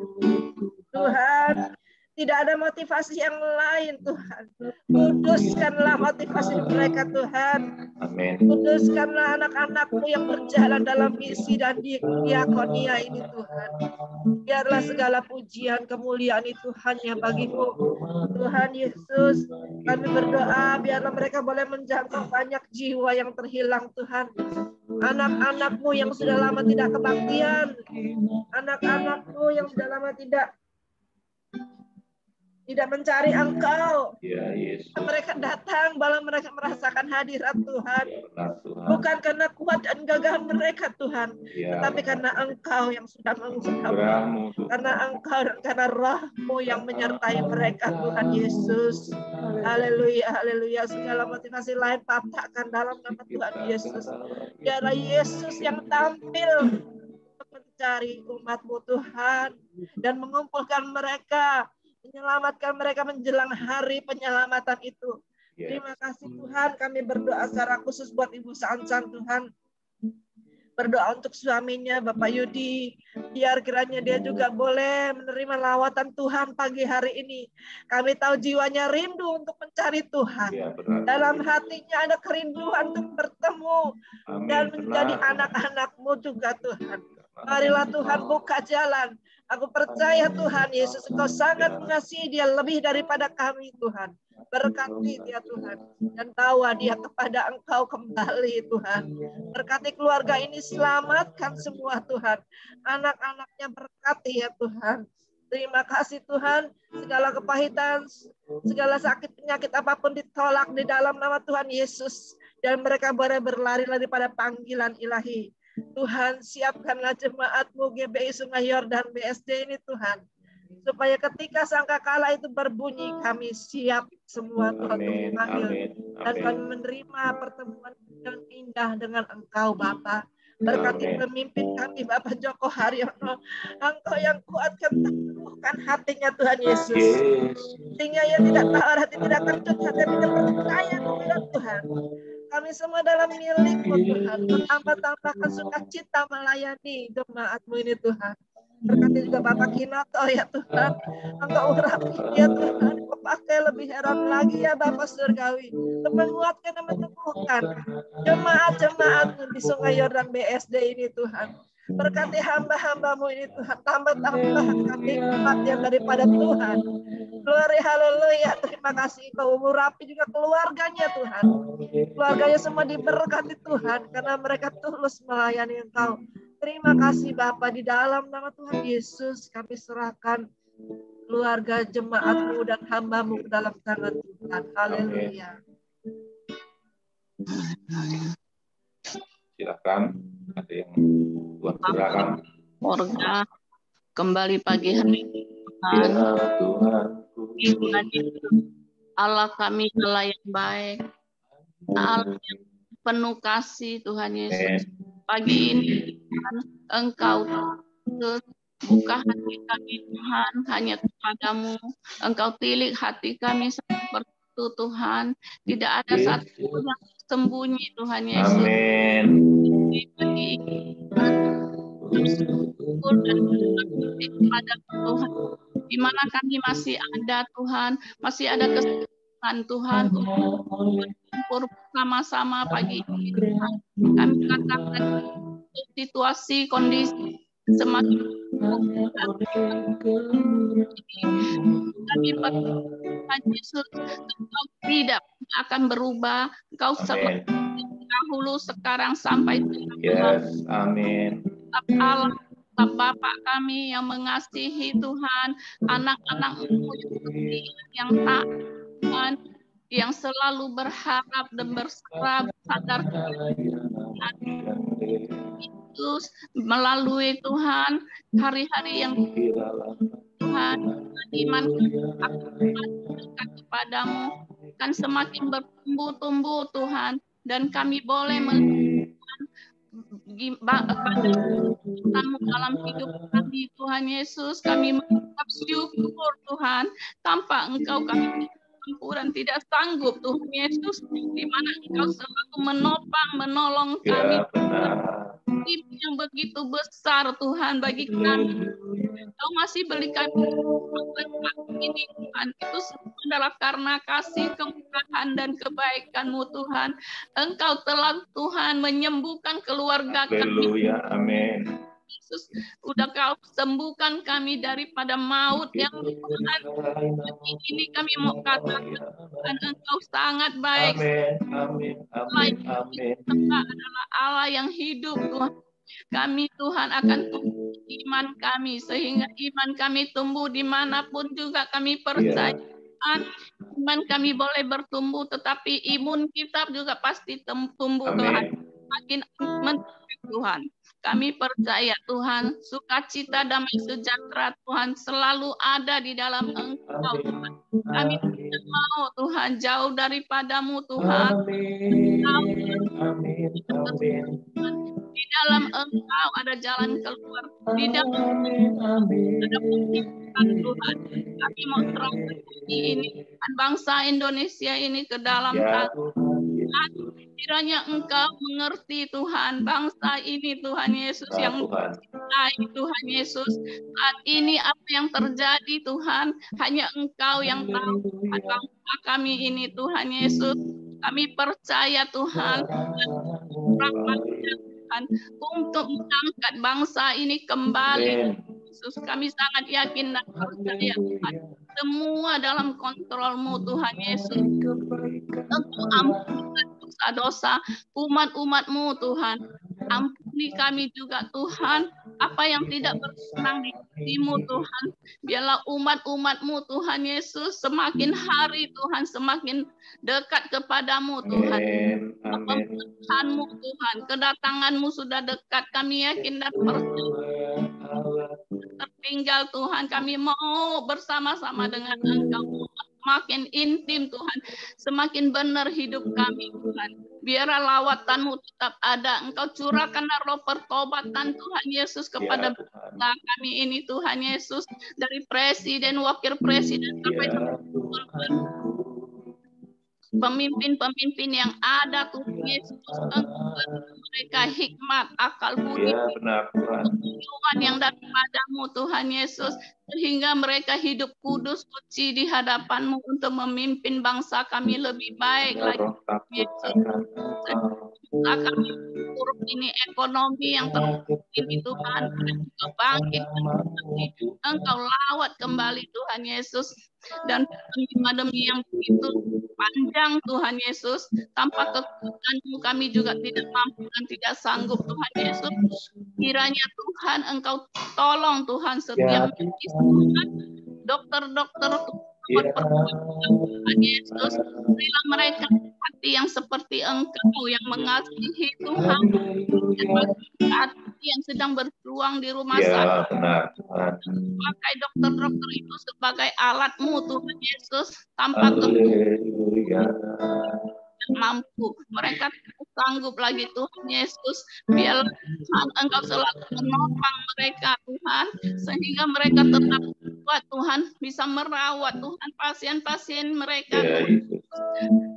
Tuhan, tidak ada motivasi yang lain Tuhan. Kuduskanlah motivasi mereka Tuhan. Amin. Kuduskanlah anak-anak-Mu yang berjalan dalam misi dan diakonia ini Tuhan. Biarlah segala pujian kemuliaan itu hanya bagi-Mu. Tuhan Yesus, kami berdoa biarlah mereka boleh menjangkau banyak jiwa yang terhilang Tuhan. Anak-anak-Mu yang sudah lama tidak kebaktian. Anak-anak-Mu yang sudah lama tidak mencari Engkau. Ya, Yesus. Mereka datang, malah mereka merasakan hadirat Tuhan. Benar Tuhan. Bukan karena kuat dan gagah mereka Tuhan, Ya, tetapi benar. karena Engkau yang sudah mengurapi. Anugerah-Mu, Tuhan. Karena Engkau dan karena Roh-Mu yang menyertai mereka Tuhan Yesus. Haleluya, haleluya. Segala motivasi lain patahkan dalam nama Tuhan Yesus. Biarlah Yesus yang tampil mencari umat-Mu Tuhan dan mengumpulkan mereka, menyelamatkan mereka menjelang hari penyelamatan itu. Yes. Terima kasih Tuhan, kami berdoa secara khusus buat Ibu Sansan Tuhan. Berdoa untuk suaminya Bapak Yudi, biar kiranya dia juga boleh menerima lawatan Tuhan pagi hari ini. Kami tahu jiwanya rindu untuk mencari Tuhan. Ya, benar. Dalam hatinya ada kerinduan untuk bertemu Amin. dan menjadi Benar. anak-anak-Mu juga Tuhan. Marilah Tuhan buka jalan. Aku percaya Tuhan Yesus, Engkau sangat mengasihi dia lebih daripada kami Tuhan. Berkati dia Tuhan dan bawa dia kepada Engkau kembali Tuhan. Berkati keluarga ini, selamatkan semua Tuhan. Anak-anaknya berkati ya Tuhan. Terima kasih Tuhan, segala kepahitan, segala sakit penyakit apapun ditolak di dalam nama Tuhan Yesus. Dan mereka boleh berlari daripada panggilan ilahi. Tuhan, siapkanlah jemaat-Mu GBI Sungai Yordan BSD ini Tuhan. Supaya ketika sangkakala itu berbunyi, kami siap semua Tuhan untuk Amin. memanggil. Amin. Dan kami Amin. menerima pertemuan yang indah dengan Engkau Bapa. Berkati Amin. pemimpin kami Bapak Joko Haryono. Engkau yang kuatkan teguhkan hatinya Tuhan Yesus. Yes. Sehingga ia tidak tawar hati, tidak kecut hati, tapi dia percaya kepada Tuhan. Kami semua dalam milik-Mu Tuhan. Tambah-tambahkan sukacita melayani jemaat-Mu ini Tuhan. Berkati juga Bapak Kinoto ya Tuhan. Engkau urapi dia Tuhan. Engkau pakai lebih heran lagi ya Bapak Surgawi. Untuk menguatkan dan meneguhkan jemaat-jemaat-Mu di Sungai Yordan BSD ini Tuhan. Berkati hamba-hamba-Mu ini Tuhan. Tambah-tambahkan nikmat yang daripada Tuhan. Glory haleluya. Terima kasih Engkau urapi juga keluarganya Tuhan. Keluarganya semua diberkati Tuhan karena mereka tulus melayani Engkau. Terima kasih Bapa, di dalam nama Tuhan Yesus kami serahkan keluarga jemaat-Mu dan hamba-Mu ke dalam tangan Tuhan. Haleluya. Silakan. Ada yang Tuhan silakan. Keluarga kembali pagi hari ini Ya Tuhan. Tuhan. Allah kami Allah yang baik, Allah yang penuh kasih Tuhan Yesus. Pagi ini Tuhan, Engkau Tuhan, buka hati kami Tuhan hanya kepadamu. Engkau tilik hati kami seperti itu Tuhan. Tidak ada satu yang sembunyi Tuhan Yesus. Amin. Pagi ini bersyukur dan berterima kepada Tuhan. Di mana kami masih ada Tuhan, masih ada kesempatan Tuhan untuk berkumpul bersama-sama pagi ini Tuhan. Kami katakan situasi kondisi semakin kami Tuhan Yesus, Engkau tidak akan berubah. Engkau seperti dahulu, sekarang sampai Yes, amin. Allah, Bapa kami yang mengasihi Tuhan, anak-anak-Mu yang taat Tuhan, yang selalu berharap dan berserah sadar Yesus, melalui Tuhan hari-hari yang Tuhan, iman dekat kepadamu akan semakin bertumbuh-tumbuh Tuhan, dan kami boleh melakukan kamu dalam hidup kami Tuhan Yesus. Kami mengucap syukur Tuhan, tanpa Engkau kami dan tidak sanggup Tuhan Yesus, di mana Engkau selalu menopang, menolong kami. Yang begitu besar Tuhan bagi kami. Engkau masih berikan ini Tuhan, itu semua adalah karena kasih, kemurahan dan kebaikan-Mu Tuhan. Engkau telah Tuhan menyembuhkan keluarga kami. Amin. Yesus, udah Kau sembuhkan kami daripada maut yang Tuhan. Ini kami mau katakan Tuhan, Engkau sangat baik. Amin. Engkau adalah Allah yang hidup Tuhan. Kami Tuhan akan tumbuh iman kami, sehingga iman kami tumbuh dimanapun juga kami percaya. Iman kami boleh bertumbuh, tetapi imun kita juga pasti tumbuh Tuhan. Makin meningkat Tuhan. Kami percaya Tuhan, sukacita, damai sejahtera Tuhan selalu ada di dalam Engkau Tuhan. Kami tidak mau Tuhan jauh daripadamu Tuhan. Amin. Di dalam Engkau ada jalan keluar. Di dalam ada pemimpinan Tuhan. Kami mau serahkan ini bangsa Indonesia ini ke dalam tangan. Kiranya Engkau mengerti Tuhan bangsa ini Tuhan Yesus yang mencintai Tuhan Yesus. Saat ini apa yang terjadi Tuhan, hanya Engkau yang tahu bangsa kami ini Tuhan Yesus. Kami percaya Tuhan untuk mengangkat bangsa ini kembali. Yesus, kami sangat yakin dan percaya Tuhan, semua dalam kontrol-Mu Tuhan Yesus. Engkau ampuni dosa-dosa umat-umat-Mu Tuhan. Ampuni kami juga Tuhan, apa yang tidak berkenan di hati-Mu Tuhan. Biarlah umat-umat-Mu Tuhan Yesus semakin hari Tuhan semakin dekat kepadamu Tuhan. Pemerintahan-Mu Tuhan, kedatangan-Mu sudah dekat. Kami yakin dan percaya. Tertinggal Tuhan, kami mau bersama-sama dengan Engkau. Semakin intim Tuhan, semakin benar hidup kami Tuhan. Biarlah lawatan-Mu tetap ada. Engkau curahkan roh pertobatan Tuhan Yesus kepada bangsa kami ini Tuhan Yesus. Dari presiden, wakil presiden, sampai pemimpin-pemimpin yang ada Tuhan Yesus. Mereka hikmat, akal budi, Tuhan yang daripada-Mu Tuhan Yesus, sehingga mereka hidup kudus suci di hadapan-Mu untuk memimpin bangsa kami lebih baik lagi. Yesus, kami buruk ini ekonomi yang ini Tuhan, Engkau bangkit, Engkau lawat kembali Tuhan Yesus, dan pandemi yang begitu panjang Tuhan Yesus, tanpa kekuatan-Mu kami juga tidak mampu dan tidak sanggup Tuhan Yesus. Kiranya Tuhan Engkau tolong Tuhan setiap medis Tuhan, dokter-dokter Tuhan Yesus, berilah mereka hati yang seperti Engkau yang mengasihi Tuhan, hati yang sedang berjuang di rumah sakit. Pakai dokter-dokter itu sebagai alat-Mu Tuhan Yesus, tanpa mampu, mereka tidak sanggup lagi Tuhan Yesus. Biarlah Tuhan Engkau selalu menopang mereka Tuhan, sehingga mereka tetap kuat Tuhan, bisa merawat Tuhan pasien-pasien mereka Tuhan.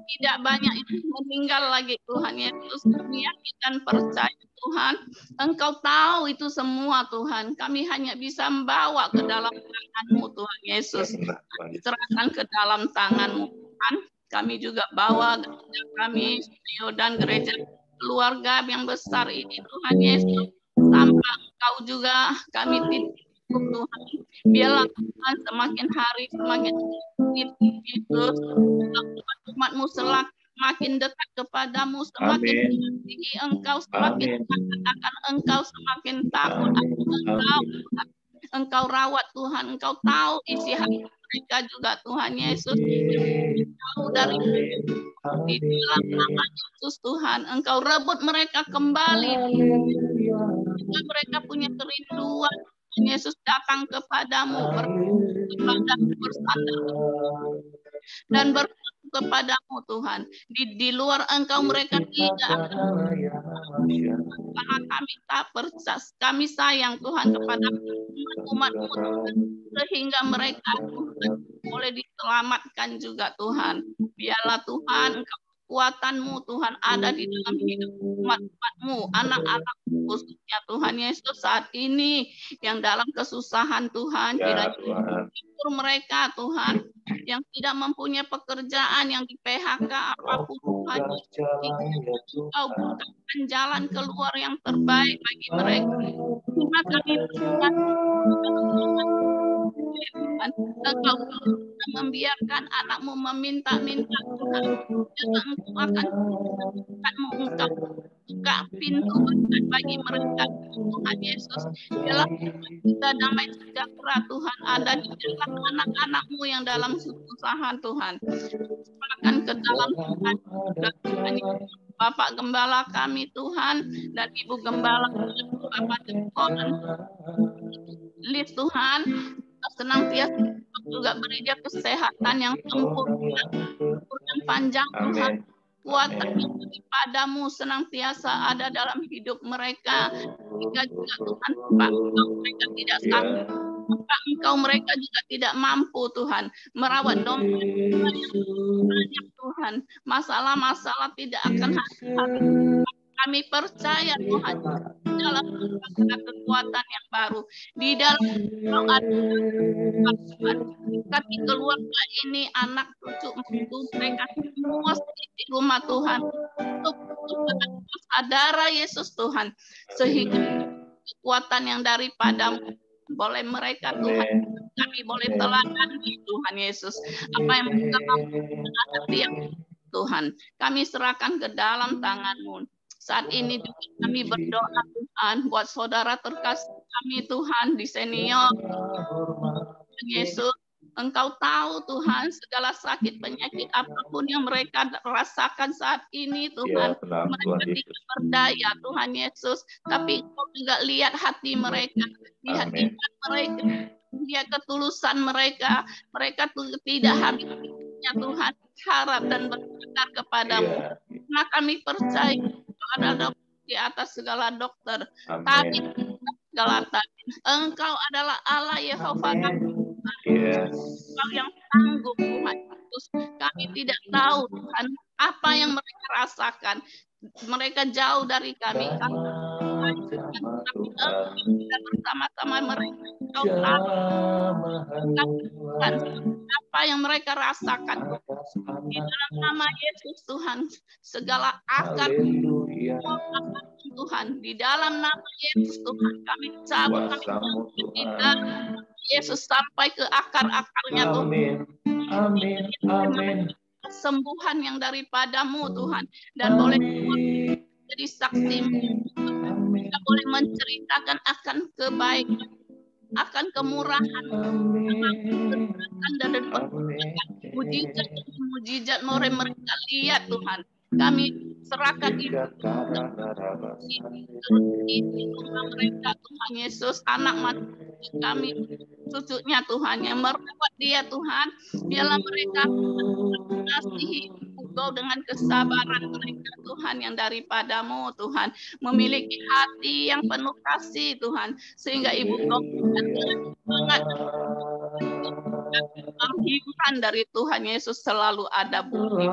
Tidak banyak yang meninggal lagi Tuhan Yesus. Kami yakin dan percaya Tuhan, Engkau tahu itu semua Tuhan. Kami hanya bisa membawa ke dalam tangan-Mu Tuhan Yesus. Serahkan ke dalam tangan-Mu Tuhan. Kami juga bawa gereja kami, studio dan gereja keluarga yang besar ini Tuhan Yesus. Tanpa Engkau juga kami tidak Tuhan. Biarlah Tuhan semakin hari semakin Yesus, umat-Mu semakin dekat kepadamu, semakin tinggi Engkau, semakin akan Engkau, semakin takut akan Engkau. Engkau rawat Tuhan, Engkau tahu isi hati mereka juga Tuhan Yesus, jauh dari di dalam nama Yesus Tuhan, Engkau rebut mereka kembali. Jika mereka punya kerinduan, Tuhan Yesus datang kepadamu, bersandar dan berkata kepadamu Tuhan. Di luar Engkau mereka tidak akan. Karena kami tak percaya, kami sayang Tuhan kepada umat-Mu Tuhan, sehingga mereka Tuhan boleh diselamatkan juga Tuhan. Biarlah Tuhan Engkau kekuatan-Mu Tuhan ada di dalam hidup umat-Mu, anak-anak khususnya Tuhan Yesus saat ini yang dalam kesusahan Tuhan, kiranya mereka Tuhan yang tidak mempunyai pekerjaan, yang di PHK apapun Tuhan, Engkau bukakan jalan keluar yang terbaik bagi mereka. Terima kami Tuhan, Engkau membiarkan anakmu meminta-minta Tuhan, dan Engkau akan buka pintu berkat bagi mereka Tuhan Yesus. Dalam kita damai sejahtera Tuhan ada di dalam anak-anak-Mu yang dalam kesusahan Tuhan. Serahkan ke dalam Tuhan dan Bapak Gembala kami Tuhan dan Ibu Gembala Bapak Tuhan Liv Tuhan, senantiasa juga beri dia kesehatan yang sempurna dan panjang Tuhan. Kuatan padamu senantiasa ada dalam hidup mereka. Jika juga Tuhan mereka tidak sanggup, maka Engkau mereka juga tidak mampu Tuhan merawat domba yang banyak Tuhan. Masalah-masalah tidak akan habis. Kami percaya Tuhan dalam kekuatan yang baru di dalam kami keluarga ini, anak cucu mereka semua di rumah Tuhan untuk saudara Yesus Tuhan, sehingga kekuatan yang daripada-Mu boleh mereka Tuhan, kami boleh teladan Tuhan Yesus apa yang mereka menghadapi Tuhan, kami serahkan ke dalam tangan-Mu. Saat ini juga kami berdoa Tuhan buat saudara terkasih kami Tuhan di senior Yesus. Engkau tahu Tuhan segala sakit penyakit apapun yang mereka rasakan saat ini Tuhan. Mereka tidak berdaya Tuhan Yesus, tapi Engkau juga lihat hati mereka, lihat iman mereka, lihat ketulusan mereka. Mereka tidak habisnya Tuhan harap dan bersandar kepadamu. Nah kami percaya ada di atas segala dokter, tapi segala Engkau adalah Allah Yehova Engkau yang sanggup Tuhan Yesus. Kami tidak tahu Tuhan apa yang mereka rasakan. Mereka jauh dari kami. Kita bersama-sama mereka. Engkau tahu apa yang mereka rasakan. Di dalam nama Yesus Tuhan, segala akar Tuhan, di dalam nama Yesus Tuhan, kami cabut di dalam Yesus sampai ke akar-akarnya Tuhan. Amin. Amin. Kesembuhan yang daripada-Mu Tuhan, dan boleh jadi saksi. Kita boleh menceritakan akan kebaikan, akan kemurahan, dan mujizat mereka lihat Tuhan. Kami serahkan ini mereka Tuhan Yesus, anak kami, cucunya Tuhan yang merawat dia Tuhan. Biarlah mereka mengasihi Engkau dengan kesabaran mereka Tuhan yang daripada-Mu Tuhan, memiliki hati yang penuh kasih Tuhan, sehingga Ibu sangat hiburan dari Tuhan Yesus selalu ada bukti.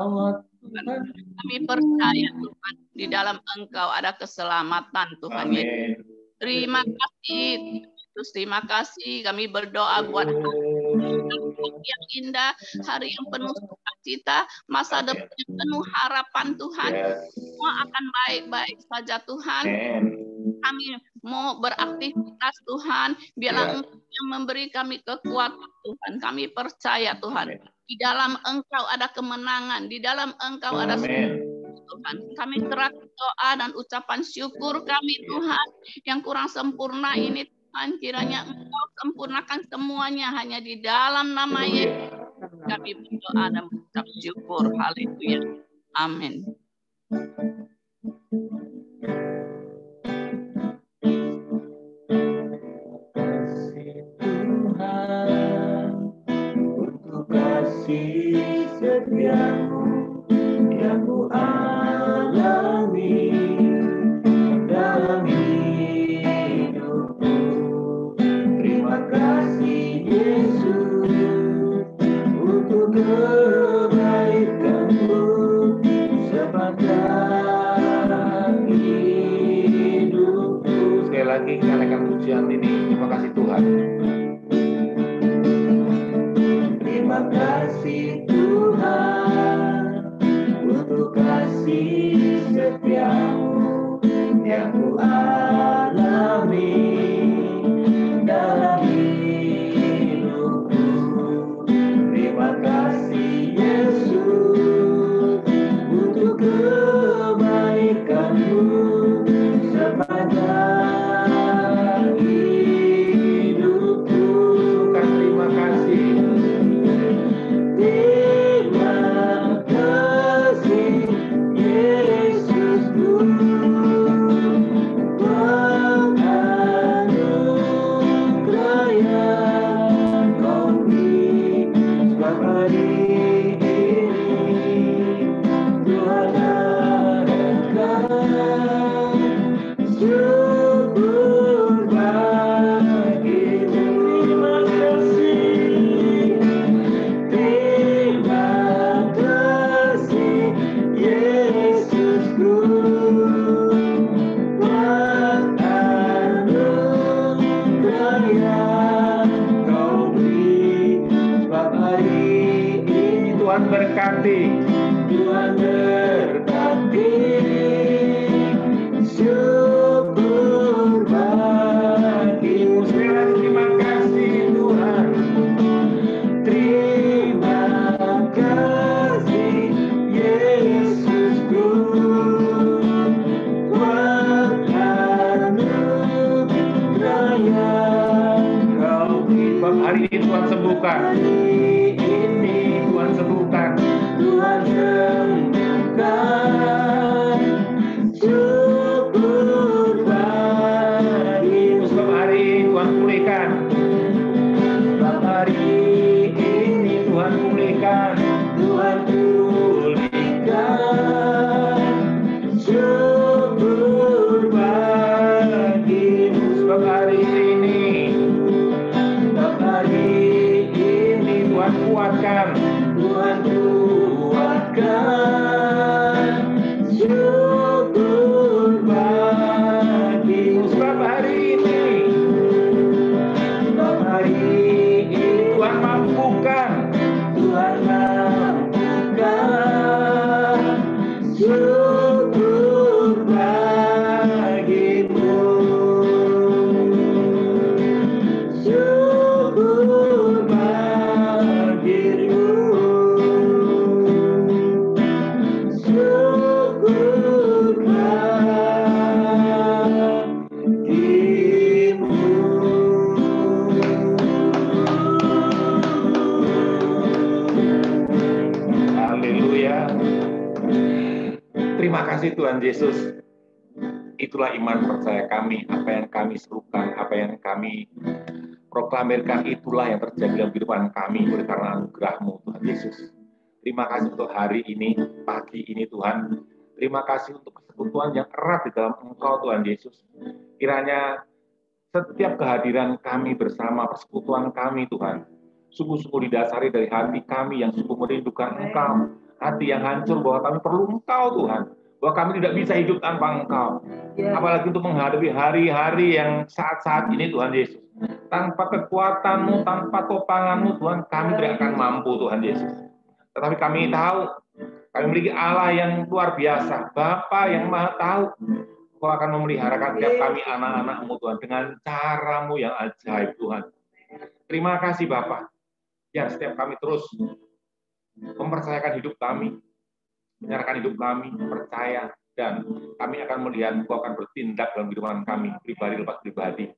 Kami percaya Tuhan di dalam Engkau ada keselamatan Tuhan Yesus. Terima kasih Yesus, terima kasih. Kami berdoa buat hari yang indah, hari yang penuh sukacita, masa depan yang penuh harapan Tuhan. Semua akan baik-baik saja Tuhan. Kami mau beraktivitas Tuhan, biarlah Engkau yang memberi kami kekuatan Tuhan. Kami percaya Tuhan, di dalam Engkau ada kemenangan, di dalam Engkau ada Tuhan. Kami serahkan doa dan ucapan syukur kami Tuhan, yang kurang sempurna ini Tuhan, kiranya Engkau sempurnakan semuanya hanya di dalam nama Yesus. Kami berdoa dan mengucap syukur. Haleluya. Amin. Kasih setiamu yang ku alami dalam hidupku. Terima kasih Yesus untuk kebaikan-Mu sepanjang hidupku. Sekali lagi nyalakan pujian ini. Terima kasih Tuhan. Terima kasih Tuhan untuk kasih setiamu yang ku alami dalam hidupku. Terima kasih Yesus untuk kebaikan-Mu sepanjang hidupku. Terima kasih. Terima kasih Yesusku, penganugerah yang Kau beri setiap hari ini. Tuhan adakah syukur bagimu. Terima kasih. Terima kasih Yesusku, penganugerah yang Kau beri setiap hari ini. Tuhan berkati. Tuhan berkati. Syukur bagimu. Terima kasih Tuhan. Terima kasih Yesusku, penganugerah yang Kau beri. Sebab hari ini Tuhan sembuhkan. Hari ini Tuhan sembuhkan. Tuhan sembuhkan. Syukur bagimu. Sebab hari ini Tuhan pulihkan. Sebab hari ini Tuhan pulihkan. Tuhan pulihkan. Syukur bagimu. Sebab hari ini Tuhan kuatkan. Tuhan kuatkan. Syukur bagimu. Sebab hari ini Tuhan mampukan. Tuhan mampukan. Syukur bagimu. Syukur bagimu. Syukur bagimu. Haleluya. Terima kasih Tuhan Yesus. Itulah iman percaya kami, apa yang kami serukan, apa yang kami proklamirkan, itulah yang terjadi dalam kehidupan kami oleh karena anugerah-Mu Tuhan Yesus. Terima kasih untuk hari ini, pagi ini Tuhan. Terima kasih untuk persekutuan yang erat di dalam Engkau Tuhan Yesus. Kiranya setiap kehadiran kami bersama, persekutuan kami Tuhan, sungguh-sungguh didasari dari hati kami yang sungguh merindukan Engkau, hati yang hancur bahwa kami perlu Engkau Tuhan, bahwa kami tidak bisa hidup tanpa Engkau, apalagi untuk menghadapi hari-hari yang saat-saat ini Tuhan Yesus. Tanpa kekuatan-Mu, tanpa topangan-Mu Tuhan, kami tidak akan mampu Tuhan Yesus. Tetapi kami tahu, kami memiliki Allah yang luar biasa, Bapa yang Maha Tahu. Kau akan memeliharakan setiap kami anak-anak-Mu Tuhan dengan cara-Mu yang ajaib Tuhan. Terima kasih Bapa. Ya, setiap kami terus mempercayakan hidup kami, menyerahkan hidup kami, percaya, dan kami akan melihat Engkau akan bertindak dalam kehidupan kami, pribadi lepas pribadi.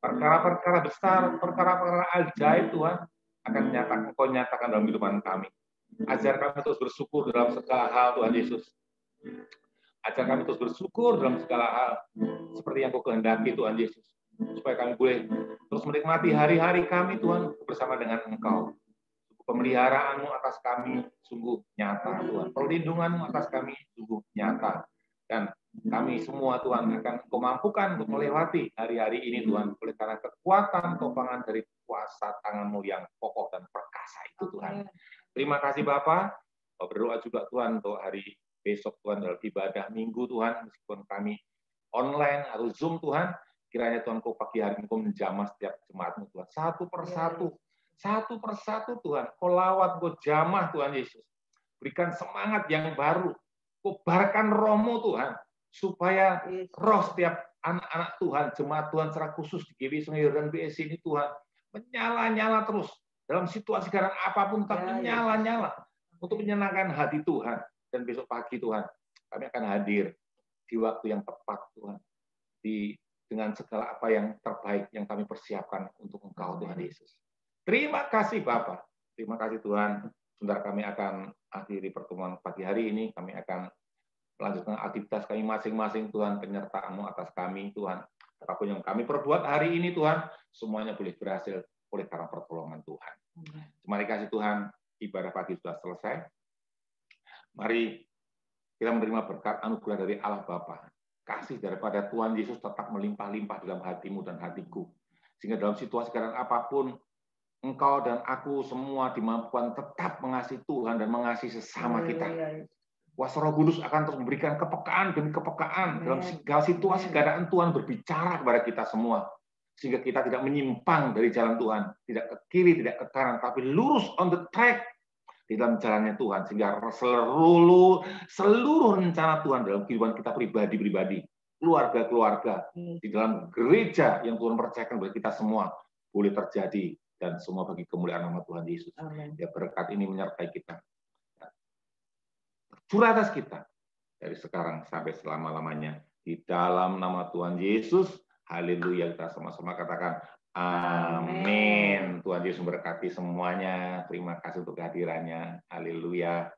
Perkara-perkara besar, perkara-perkara ajaib Tuhan akan Engkau nyatakan dalam kehidupan kami. Ajar kami terus bersyukur dalam segala hal Tuhan Yesus. Ajar kami terus bersyukur dalam segala hal seperti yang Kau kehendaki Tuhan Yesus. Supaya kami boleh terus menikmati hari-hari kami Tuhan bersama dengan Engkau. Pemeliharaanmu atas kami sungguh nyata Tuhan. Perlindunganmu atas kami sungguh nyata. Dan kami semua Tuhan akan Kau mampukan untuk melewati hari-hari ini Tuhan. Oleh karena kekuatan topangan dari kuasa tangan-Mu yang kokoh dan perkasa itu Tuhan. Terima kasih Bapa. Berdoa juga Tuhan untuk hari besok Tuhan dalam ibadah minggu Tuhan. Meskipun kami online atau Zoom Tuhan. Kiranya Tuhan Kau pagi hari ini Kau menjamah setiap jemaat-Mu Tuhan. Satu persatu Tuhan. Kau lawat, Kau jamah Tuhan Yesus. Berikan semangat yang baru. Kobarkan roh-Mu Tuhan. Supaya roh setiap anak-anak Tuhan, jemaat Tuhan secara khusus di GBI Sungai Yordan BSC ini Tuhan. Menyala-nyala terus. Dalam situasi sekarang apapun tetap menyala-nyala. Untuk menyenangkan hati Tuhan. Dan besok pagi Tuhan, kami akan hadir di waktu yang tepat Tuhan. Dengan segala apa yang terbaik yang kami persiapkan untuk Engkau Tuhan Yesus. Terima kasih Bapak. Terima kasih Tuhan. Sebentar kami akan akhiri pertemuan pagi hari ini. Kami akan melanjutkan aktivitas kami masing-masing Tuhan. Penyertaan-Mu atas kami Tuhan. Apapun yang kami perbuat hari ini Tuhan, semuanya boleh berhasil oleh karena pertolongan Tuhan. Terima kasih Tuhan. Ibadah pagi sudah selesai. Mari kita menerima berkat anugerah dari Allah Bapa. Kasih daripada Tuhan Yesus tetap melimpah-limpah dalam hatimu dan hatiku. Sehingga dalam situasi keadaan apapun, engkau dan aku semua dimampukan tetap mengasihi Tuhan dan mengasihi sesama kita. Kuasa Roh Kudus akan terus memberikan kepekaan demi kepekaan dalam segala situasi keadaan Tuhan berbicara kepada kita semua. Sehingga kita tidak menyimpang dari jalan Tuhan. Tidak ke kiri, tidak ke kanan, tapi lurus on the track di dalam jalannya Tuhan, sehingga seluruh rencana Tuhan dalam kehidupan kita pribadi-pribadi, keluarga-keluarga, di dalam gereja yang Tuhan percayakan bagi kita semua, boleh terjadi, dan semua bagi kemuliaan nama Tuhan Yesus. Ya, berkat ini menyertai kita. Curah atas kita, dari sekarang sampai selama-lamanya. Di dalam nama Tuhan Yesus, haleluya, kita sama-sama katakan, amin. Tuhan Yesus memberkati semuanya. Terima kasih untuk kehadirannya. Haleluya.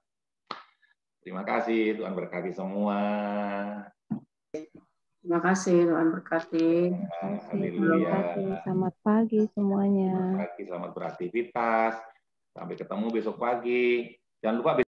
Terima kasih. Tuhan berkati semua. Terima kasih. Tuhan berkati. Haleluya. Selamat pagi semuanya. Selamat pagi, selamat beraktivitas. Sampai ketemu besok pagi. Jangan lupa